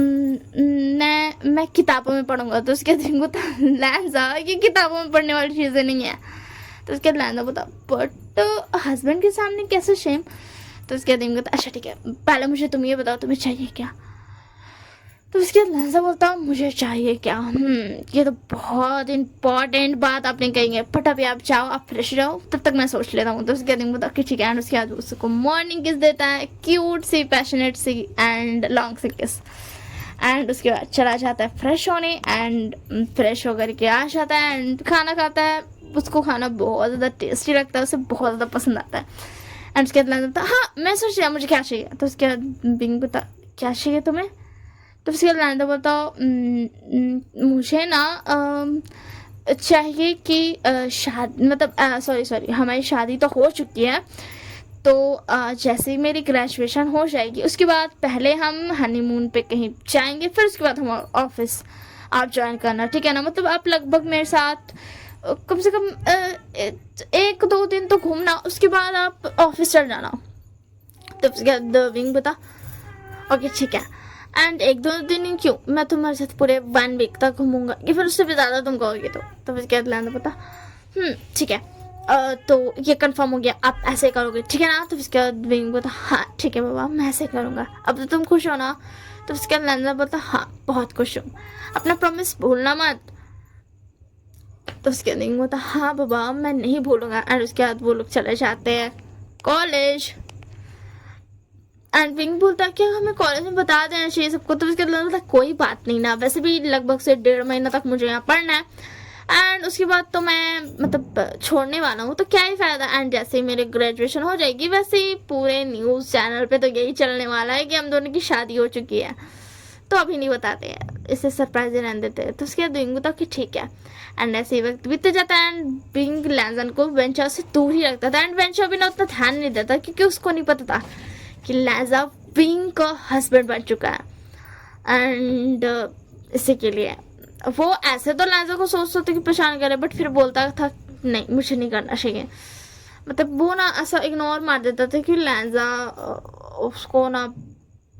[SPEAKER 1] मैं किताबों में पढ़ूंगा। तो उसके दिन बोता लैंजा ये किताबों में पढ़ने वाली चीज़ें नहीं है। तो उसके लैंजा बोता बट हस्बैंड के सामने कैसे शेम। तो उसके दिन बोता अच्छा ठीक है पहले मुझे तुम ये बताओ तुम्हें चाहिए क्या। तो उसके बाद लहजा बोलता मुझे चाहिए क्या, ये तो बहुत इंपॉर्टेंट बात आपने कही है, बट अभी आप जाओ आप फ्रेश रहो तब तक मैं सोच लेता हूँ। तो उसके बाद बोलता कि ठीक है। एंड उसके बाद उसको मॉर्निंग किस देता है, क्यूट सी पैशनेट सी एंड लॉन्ग सी किस। एंड उसके बाद चला जाता है फ्रेश होने एंड फ्रेश होकर के आ जाता है एंड खाना खाता है। उसको खाना बहुत ज़्यादा टेस्टी लगता है, उसे बहुत ज़्यादा पसंद आता है। एंड उसके बाद बोलता हाँ मैं सोच रहा मुझे क्या चाहिए। तो उसके बाद बिंग बोलता क्या चाहिए तुम्हें। तो उसके बाद लैंडा बताओ मुझे ना चाहिए कि शादी मतलब सॉरी हमारी शादी तो हो चुकी है, तो जैसे ही मेरी ग्रेजुएशन हो जाएगी उसके बाद पहले हम हनीमून पे कहीं जाएंगे, फिर उसके बाद हम ऑफिस आप ज्वाइन करना, ठीक है ना। मतलब आप लगभग मेरे साथ कम से कम 1-2 दिन तो घूमना, उसके बाद आप ऑफिस चल जाना। तो उसके बाद विंग बता ओके ठीक है। एंड 1-2 दिन ही क्यों, मैं तुम्हारे साथ पूरे 1 वीक तक घूमूंगा, या फिर उससे भी ज़्यादा तुम कहोगे तो फिर क्या लैंड पता ठीक है। तो ये कंफर्म हो गया आप ऐसे करोगे, ठीक है ना। तो उसके बाद विंग बोला हाँ ठीक है बाबा मैं ऐसे करूँगा, अब तो तुम खुश हो ना। तो उसके बाद लैंडा बोला हाँ बहुत खुश हूँ, अपना प्रॉमिस भूलना मत। तो उसके बाद विंग बोला हाँ बाबा मैं नहीं भूलूंगा। एंड उसके बाद वो लोग चले जाते हैं कॉलेज। एंड विंग बोलता है कि हमें कॉलेज में बता देना चाहिए सबको। तो उसके बाद बोलता कोई बात नहीं ना, वैसे भी लगभग से 1.5 महीना तक मुझे यहाँ पढ़ना है एंड उसके बाद तो मैं मतलब छोड़ने वाला हूँ, तो क्या ही फ़ायदा। एंड जैसे ही मेरी ग्रेजुएशन हो जाएगी वैसे ही पूरे न्यूज़ चैनल पे तो यही चलने वाला है कि हम दोनों की शादी हो चुकी है, तो अभी नहीं बताते हैं, इसे सरप्राइज ही रहने देते हैं। तो उसके बाद विंग बोलता कि ठीक है। एंड ऐसे ही वक्त बीतते जाता है एंड विंग लैंजन को वेंचर से दूर ही रखता था एंड वेंचर भी ना उतना ध्यान नहीं देता क्योंकि उसको नहीं पता था कि लैजा विंग का हस्बैंड बन चुका है। एंड इसी के लिए वो ऐसे तो लैजा को सोचता था कि परेशान करे, बट फिर बोलता था नहीं मुझे नहीं करना चाहिए। मतलब वो ना ऐसा इग्नोर मार देता था कि लैजा उसको ना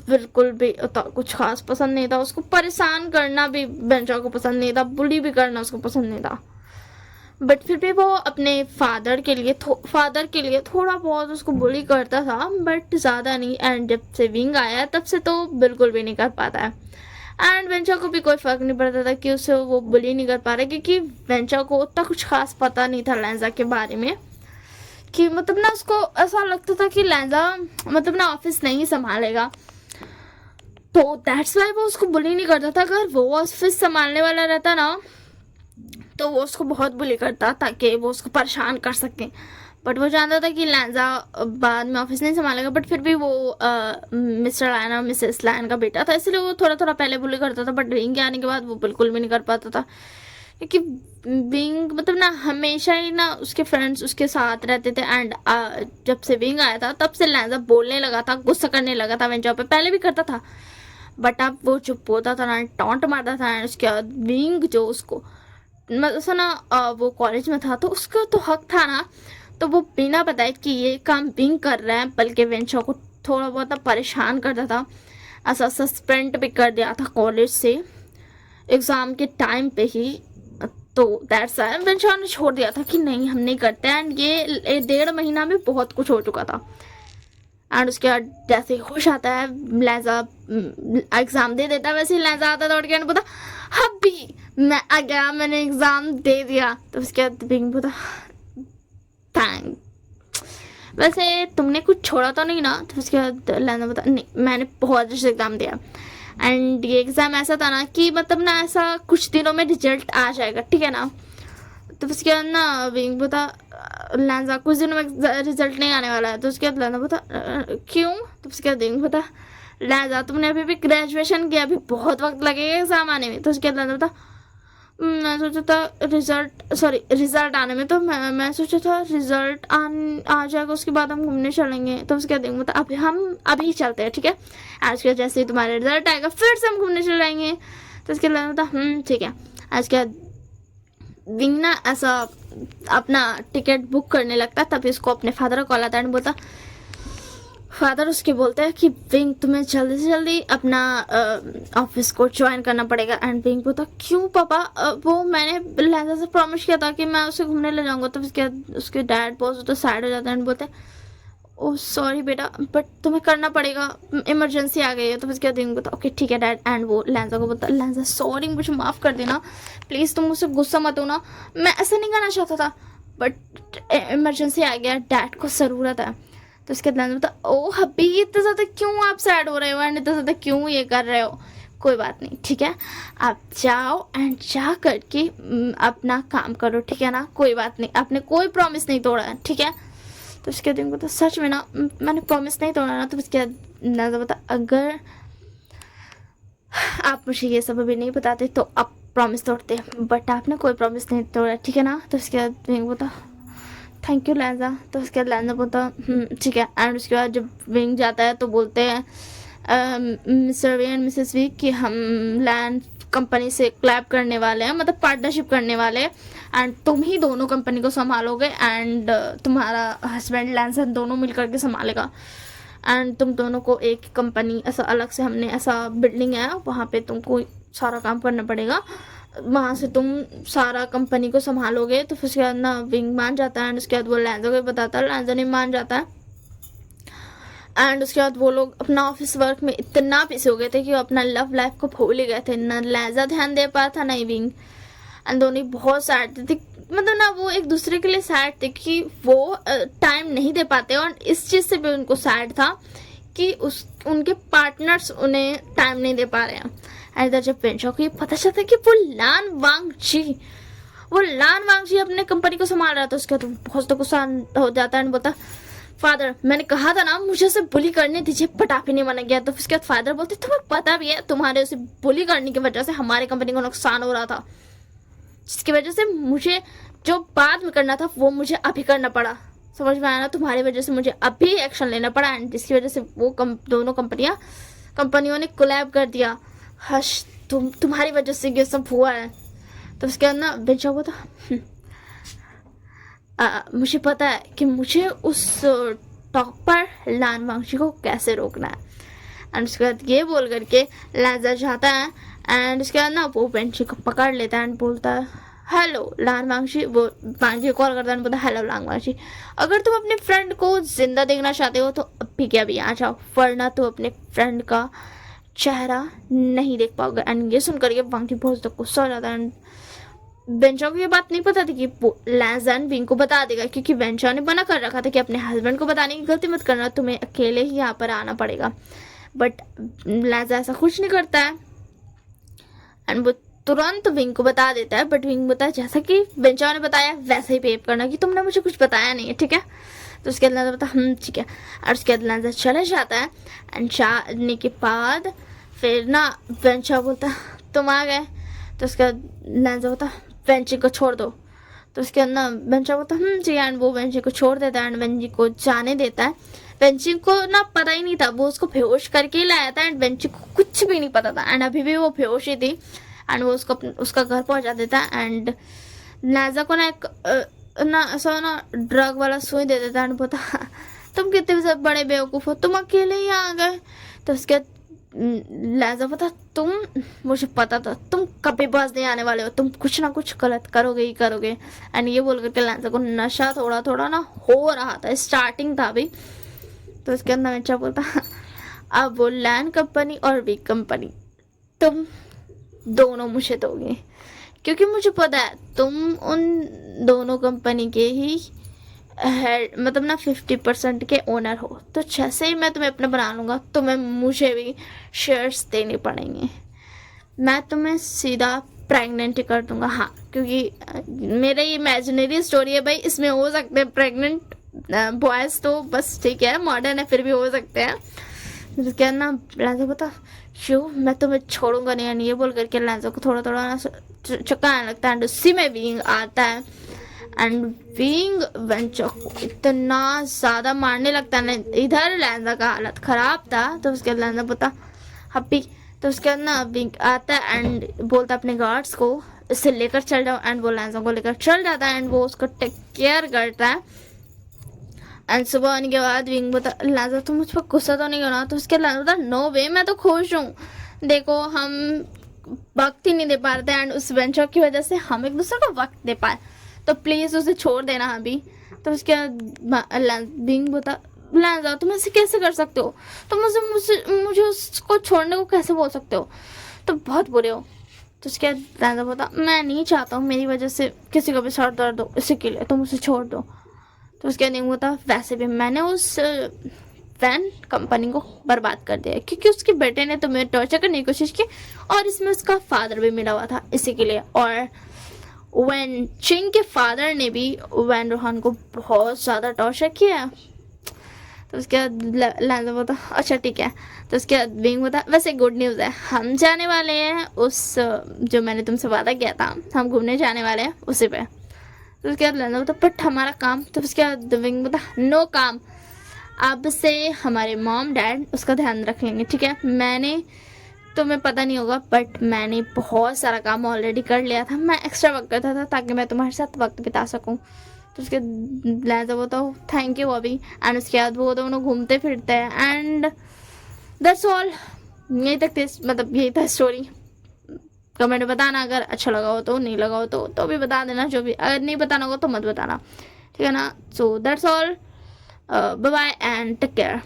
[SPEAKER 1] बिल्कुल भी कुछ खास पसंद नहीं था उसको। परेशान करना भी बेंचा को पसंद नहीं था, बुली भी करना उसको पसंद नहीं था। बट फिर भी वो अपने फादर के लिए थोड़ा बहुत उसको बुली करता था, बट ज़्यादा नहीं। एंड जब से विंग आया तब से तो बिल्कुल भी नहीं कर पाता है। एंड वेंचा को भी कोई फ़र्क नहीं पड़ता था कि उसे वो बुली नहीं कर पा रहा, क्योंकि वेंचा को उतना कुछ खास पता नहीं था लैंजा के बारे में। कि मतलब ना उसको ऐसा लगता था कि लैंजा मतलब ना ऑफिस नहीं संभालेगा, तो दैट्स वाई वो उसको बुली नहीं करता था। अगर वो ऑफिस संभालने वाला रहता ना तो वो उसको बहुत बुली करता ताकि वो उसको परेशान कर सके। बट वो जानता था कि लैंजा बाद में ऑफिस नहीं संभालेगा, बट फिर भी वो मिस्टर लायन और मिसेस लायन का बेटा था, इसलिए वो थोड़ा थोड़ा पहले बुली करता था। बट विंग के आने के बाद वो बिल्कुल भी नहीं कर पाता था, क्योंकि विंग मतलब ना हमेशा ही ना उसके फ्रेंड्स उसके साथ रहते थे। एंड जब से विंग आया था तब से लैंजा बोलने लगा था, गुस्सा करने लगा था वेंचा पे। पहले भी करता था बट अब वो चुप होता था ना, टॉन्ट मारता था। एंड उसके बाद विंग जो उसको मतलब ना वो कॉलेज में था तो उसका तो हक था ना, तो वो बिना बताए कि ये काम विंग कर रहा है, बल्कि वेंचा को थोड़ा बहुत परेशान करता था। ऐसा सस्पेंड भी कर दिया था कॉलेज से एग्ज़ाम के टाइम पे ही। तो दैट्स वाई वेंचा ने छोड़ दिया था कि नहीं हम नहीं करते। एंड ये 1.5 महीना में बहुत कुछ हो चुका था। एंड उसके बाद जैसे ही होश आता है लैजा एग्ज़ाम दे देता है, वैसे ही लैजा आता दौड़ के एंड बोला अभी मैं आ गया, मैंने एग्ज़ाम दे दिया। तो उसके बाद विंग बोला थैंक, वैसे तुमने कुछ छोड़ा तो नहीं ना। तो उसके बाद लैजा बोला नहीं मैंने बहुत अच्छे से एग्ज़ाम दिया। एंड ये एग्ज़ाम ऐसा था ना कि मतलब ना ऐसा कुछ दिनों में रिजल्ट आ जाएगा, ठीक है ना। तो उसके बाद ना विंग बोला लैंजा कुछ दिनों में रिजल्ट नहीं आने वाला है। तो उसके बाद लैंजा बोला क्यों। तो उसके बाद विंग बोला लैंजा तुमने अभी भी ग्रेजुएशन किया, अभी बहुत वक्त लगेगा एग्ज़ाम आने में। तो उसके बाद लैंजा बोला मैं सोचा था रिजल्ट आने में, तो मैं सोचा था रिजल्ट आ जाएगा उसके बाद हम घूमने चलेंगे। तो उसके बाद मतलब अभी हम अभी चलते हैं, ठीक है। आज के जैसे ही तुम्हारा रिजल्ट आएगा फिर से हम घूमने चले जाएंगे। तो उसके बाद ठीक है। आज के बाद विंग ना ऐसा अपना टिकट बुक करने लगता, तभी उसको अपने फादर को कॉल आता है। बोलता फादर उसके बोलते हैं कि विंग तुम्हें जल्दी से जल्दी अपना ऑफिस को ज्वाइन करना पड़ेगा। एंड विंग बोलता क्यों पापा, वो मैंने लैंजा से प्रॉमिस किया था कि मैं उसे घूमने ले जाऊंगा। तो उसके डैड बहुत तो सैड हो जाता है एंड बोलते ओह सॉरी बेटा बट तुम्हें करना पड़ेगा, इमरजेंसी आ गई है। तो उसके बाद विंग बोलता ओके ठीक है डैड। एंड वो लैंजा को बोलता लैंजा सॉरी मुझे माफ़ कर देना प्लीज़, तुम मुझसे गुस्सा मत होना, मैं ऐसा नहीं करना चाहता था बट इमरजेंसी आ गया, डैड को ज़रूरत है। तो उसके बाद बोलता ओ हब्बी इतना ज़्यादा क्यों आप सैड हो रहे हो एंड इतना ज़्यादा क्यों ये कर रहे हो, कोई बात नहीं ठीक है, आप जाओ एंड जा करके अपना काम करो, ठीक है ना, कोई बात नहीं, आपने कोई प्रॉमिस नहीं तोड़ा है, ठीक है। तो उसके बाद बोलता सच में ना मैंने प्रॉमिस नहीं तोड़ा ना। तो उसके बाद बोलता अगर आप मुझे ये सब अभी नहीं बताते तो आप प्रॉमिस तोड़ते, बट आपने कोई प्रॉमिस नहीं तोड़ा, ठीक है ना। तो उसके बाद विंग बोलता थैंक यू लैंजा। तो उसके बाद लैंजा बोलता ठीक है। एंड उसके बाद जब विंग जाता है तो बोलते हैं Mr V and Mrs V कि हम लैंड कंपनी से क्लैब करने वाले हैं, मतलब पार्टनरशिप करने वाले हैं। एंड तुम ही दोनों कंपनी को संभालोगे एंड तुम्हारा हस्बैंड लैंसन दोनों मिल करके संभालेगा। एंड तुम दोनों को एक कंपनी ऐसा अलग से हमने ऐसा बिल्डिंग है वहाँ पे तुमको सारा काम करना पड़ेगा, वहाँ से तुम सारा कंपनी को संभालोगे। तो फिर उसके बाद ना विंग मान जाता है एंड उसके बाद वो लैंजा को बताता है, लैंजा नहीं मान जाता है। एंड उसके बाद वो लोग अपना ऑफिस वर्क में इतना बिजी हो गए थे कि वो अपना लव लाइफ को भूल ही गए थे, ना लैंजा ध्यान दे पाया था ना ही विंग। एंड दोनों बहुत सैड थे, मतलब ना वो एक दूसरे के लिए सैड थे कि वो टाइम नहीं दे पाते, और इस चीज़ से भी उनको सैड था कि उनके पार्टनर्स उन्हें टाइम नहीं दे पा रहे हैं। इधर जब वेंचा को ये पता चलता कि वो लान वांगजी अपने कंपनी को संभाल रहा था, उसके बाद बहुत गुस्सा हो जाता है। बोलता फादर मैंने कहा था ना मुझे उसे बुली करने दीजिए, बट आप ही नहीं माना गया। तो उसके बाद फादर बोलते तुम्हें पता भी है तुम्हारे उसे बुली करने की वजह से हमारे कंपनी को नुकसान हो रहा था, जिसकी वजह से मुझे जो बाद में करना था वो मुझे अभी करना पड़ा, समझ में आया ना, तुम्हारी वजह से मुझे अभी एक्शन लेना पड़ा। एंड जिसकी वजह से वो दोनों कंपनियों ने कोलैब कर दिया। हश तुम्हारी वजह से ये सब हुआ है। तो उसके बाद ना बेचा हुआ था मुझे पता है कि मुझे उस टॉपर लान वांगजी को कैसे रोकना है। एंड उसके बाद ये बोल करके लहजा जाता है एंड उसके बाद ना वो बेंची को पकड़ लेता है एंड बोलता है हेलो लांगवांशी। वो मांझी कॉल करता है, बोलता है हेलो लांगवांशी, अगर तुम अपने फ्रेंड को जिंदा देखना चाहते हो तो अभी के अभी आ जाओ, वरना तुम अपने फ्रेंड का चेहरा नहीं देख पाओगे। एंड ये सुनकर ये वांगी बहुत गुस्सा हो जाता है एंड बेंचा को ये बात नहीं पता थी कि लैजन विंग को बता देगा, क्योंकि बेंचा ने मना कर रखा था कि अपने हस्बैंड को बताने की गलती मत करना, तुम्हें अकेले ही यहाँ पर आना पड़ेगा। बट लैजा ऐसा कुछ नहीं करता है एंड वो तुरंत विंग को बता देता है। बट विंग बताया जैसा कि बेंचा ने बताया वैसे ही बिहेव करना, कि तुमने मुझे कुछ बताया नहीं है, ठीक है। तो उसके बाद बता ठीक है। और उसके बाद लैजा चले जाता है एंड जाने के बाद फिर ना बेंचा बोलता तुम आ गए। तो उसके बाद लैजा बोलता बेंची को छोड़ दो। तो उसके बाद ना बेंचा बोलता जी, एंड वो बेंची को छोड़ देता है एंड बेंची को जाने देता है। बेंची को ना पता ही नहीं था, वो उसको बेहोश करके ही लाया था एंड बेंची को कुछ भी नहीं पता था एंड अभी भी वो बेहोश ही थी एंड वो उसका घर पहुंचा देता है एंड लैजा को ना एक ना ऐसा ना ड्रग वाला सुई दे देता है एंड बोलता तुम कितने बड़े बेवकूफ़ हो, तुम अकेले ही आ गए। तो उसके लहजा पता तुम, मुझे पता था तुम कभी पास नहीं आने वाले हो, तुम कुछ ना कुछ गलत करोगे ही करोगे। एंड ये बोल करके लहजा को नशा थोड़ा थोड़ा ना हो रहा था, स्टार्टिंग था अभी। तो उसके अंदर अच्छा बोलता अब वो लैंड कंपनी और वीक कंपनी तुम दोनों मुझे दोगे, क्योंकि मुझे पता है तुम उन दोनों कंपनी के ही मतलब ना 50% के ओनर हो। तो जैसे ही मैं तुम्हें अपना बना लूँगा तुम्हें मुझे भी शेयर्स देने पड़ेंगे, मैं तुम्हें सीधा प्रेग्नेंट ही कर दूंगा। हाँ, क्योंकि मेरा ये इमेजिनरी स्टोरी है भाई, इसमें हो सकते हैं प्रेग्नेंट बॉयज़, तो बस ठीक है, मॉडर्न है फिर भी हो सकते हैं। तो क्या ना लैंजा बता शो मैं तुम्हें छोड़ूंगा नहीं। एंड ये बोल करके लैंजा को थोड़ा थोड़ा ना चक्का आने लगता है एंड उसी में विंग आता है एंड विंग वेंचर को इतना ज़्यादा मारने लगता है ना। इधर लैंजा का हालत ख़राब था। तो उसके बाद लैंजा बोलता हप्पी। तो उसके बाद ना विंग आता है एंड बोलता अपने गार्ड्स को इससे लेकर चल जाओ एंड वो लैंजा को लेकर चल जाता है एंड वो उसको टेक केयर करता है। एंड सुबह आने के बाद विंग बोलता लैंजा तुम मुझ पर गुस्सा तो नहीं करना। तो उसके बाद लैंजा बोलता नो वे, मैं तो खुश हूँ, देखो हम वक्त ही नहीं दे पा रहे थे एंड उस वेंचर की वजह से हम एक दूसरे को वक्त दे पाए, तो प्लीज़ उसे छोड़ देना अभी। तो उसके बाद बिंग बोलता लैंजा तुम ऐसे कैसे कर सकते हो, तुम मुझे उसको छोड़ने को कैसे बोल सकते हो, तो बहुत बुरे हो। तो उसके बाद लैंजा बोलता मैं नहीं चाहता हूँ मेरी वजह से किसी को भी सर दर्द हो, इसी के लिए तुम उसे छोड़ दो। तो उसके बाद नहीं बोलता वैसे भी मैंने उस वैन कंपनी को बर्बाद कर दिया क्योंकि उसके बेटे ने तुम्हें टॉर्चर करने की कोशिश की और इसमें उसका फादर भी मिला हुआ था, इसी के लिए। और वैन चिंग के फादर ने भी वैन रोहान को बहुत ज़्यादा टॉर्चर किया। तो उसके बाद लैंजा बोलता अच्छा ठीक है। तो उसके बाद विंग बोलता वैसे गुड न्यूज़ है, हम जाने वाले हैं उस जो मैंने तुमसे वादा किया था, हम घूमने जाने वाले हैं उसी पे। तो उसके बाद लैंजा बोलता बट हमारा काम। तो उसके बाद विंग बोलता नो काम, अब से हमारे मॉम डैड उसका ध्यान रख लेंगे, ठीक है। मैंने तुम्हें पता नहीं होगा बट मैंने बहुत सारा काम ऑलरेडी कर लिया था, मैं एक्स्ट्रा वक्त करता था ताकि मैं तुम्हारे साथ वक्त बिता सकूं। तो उसके लैंजा बोलता थैंक यू अभी। एंड उसके बाद वो दोनों घूमते फिरते हैं एंड दैट्स ऑल। यही तक मतलब यही था स्टोरी। कमेंट में बताना अगर अच्छा लगा हो तो, नहीं लगा हो तो भी बता देना, जो भी अगर नहीं बताना होगा तो मत बताना, ठीक है ना। So that's all, bye bye and take care.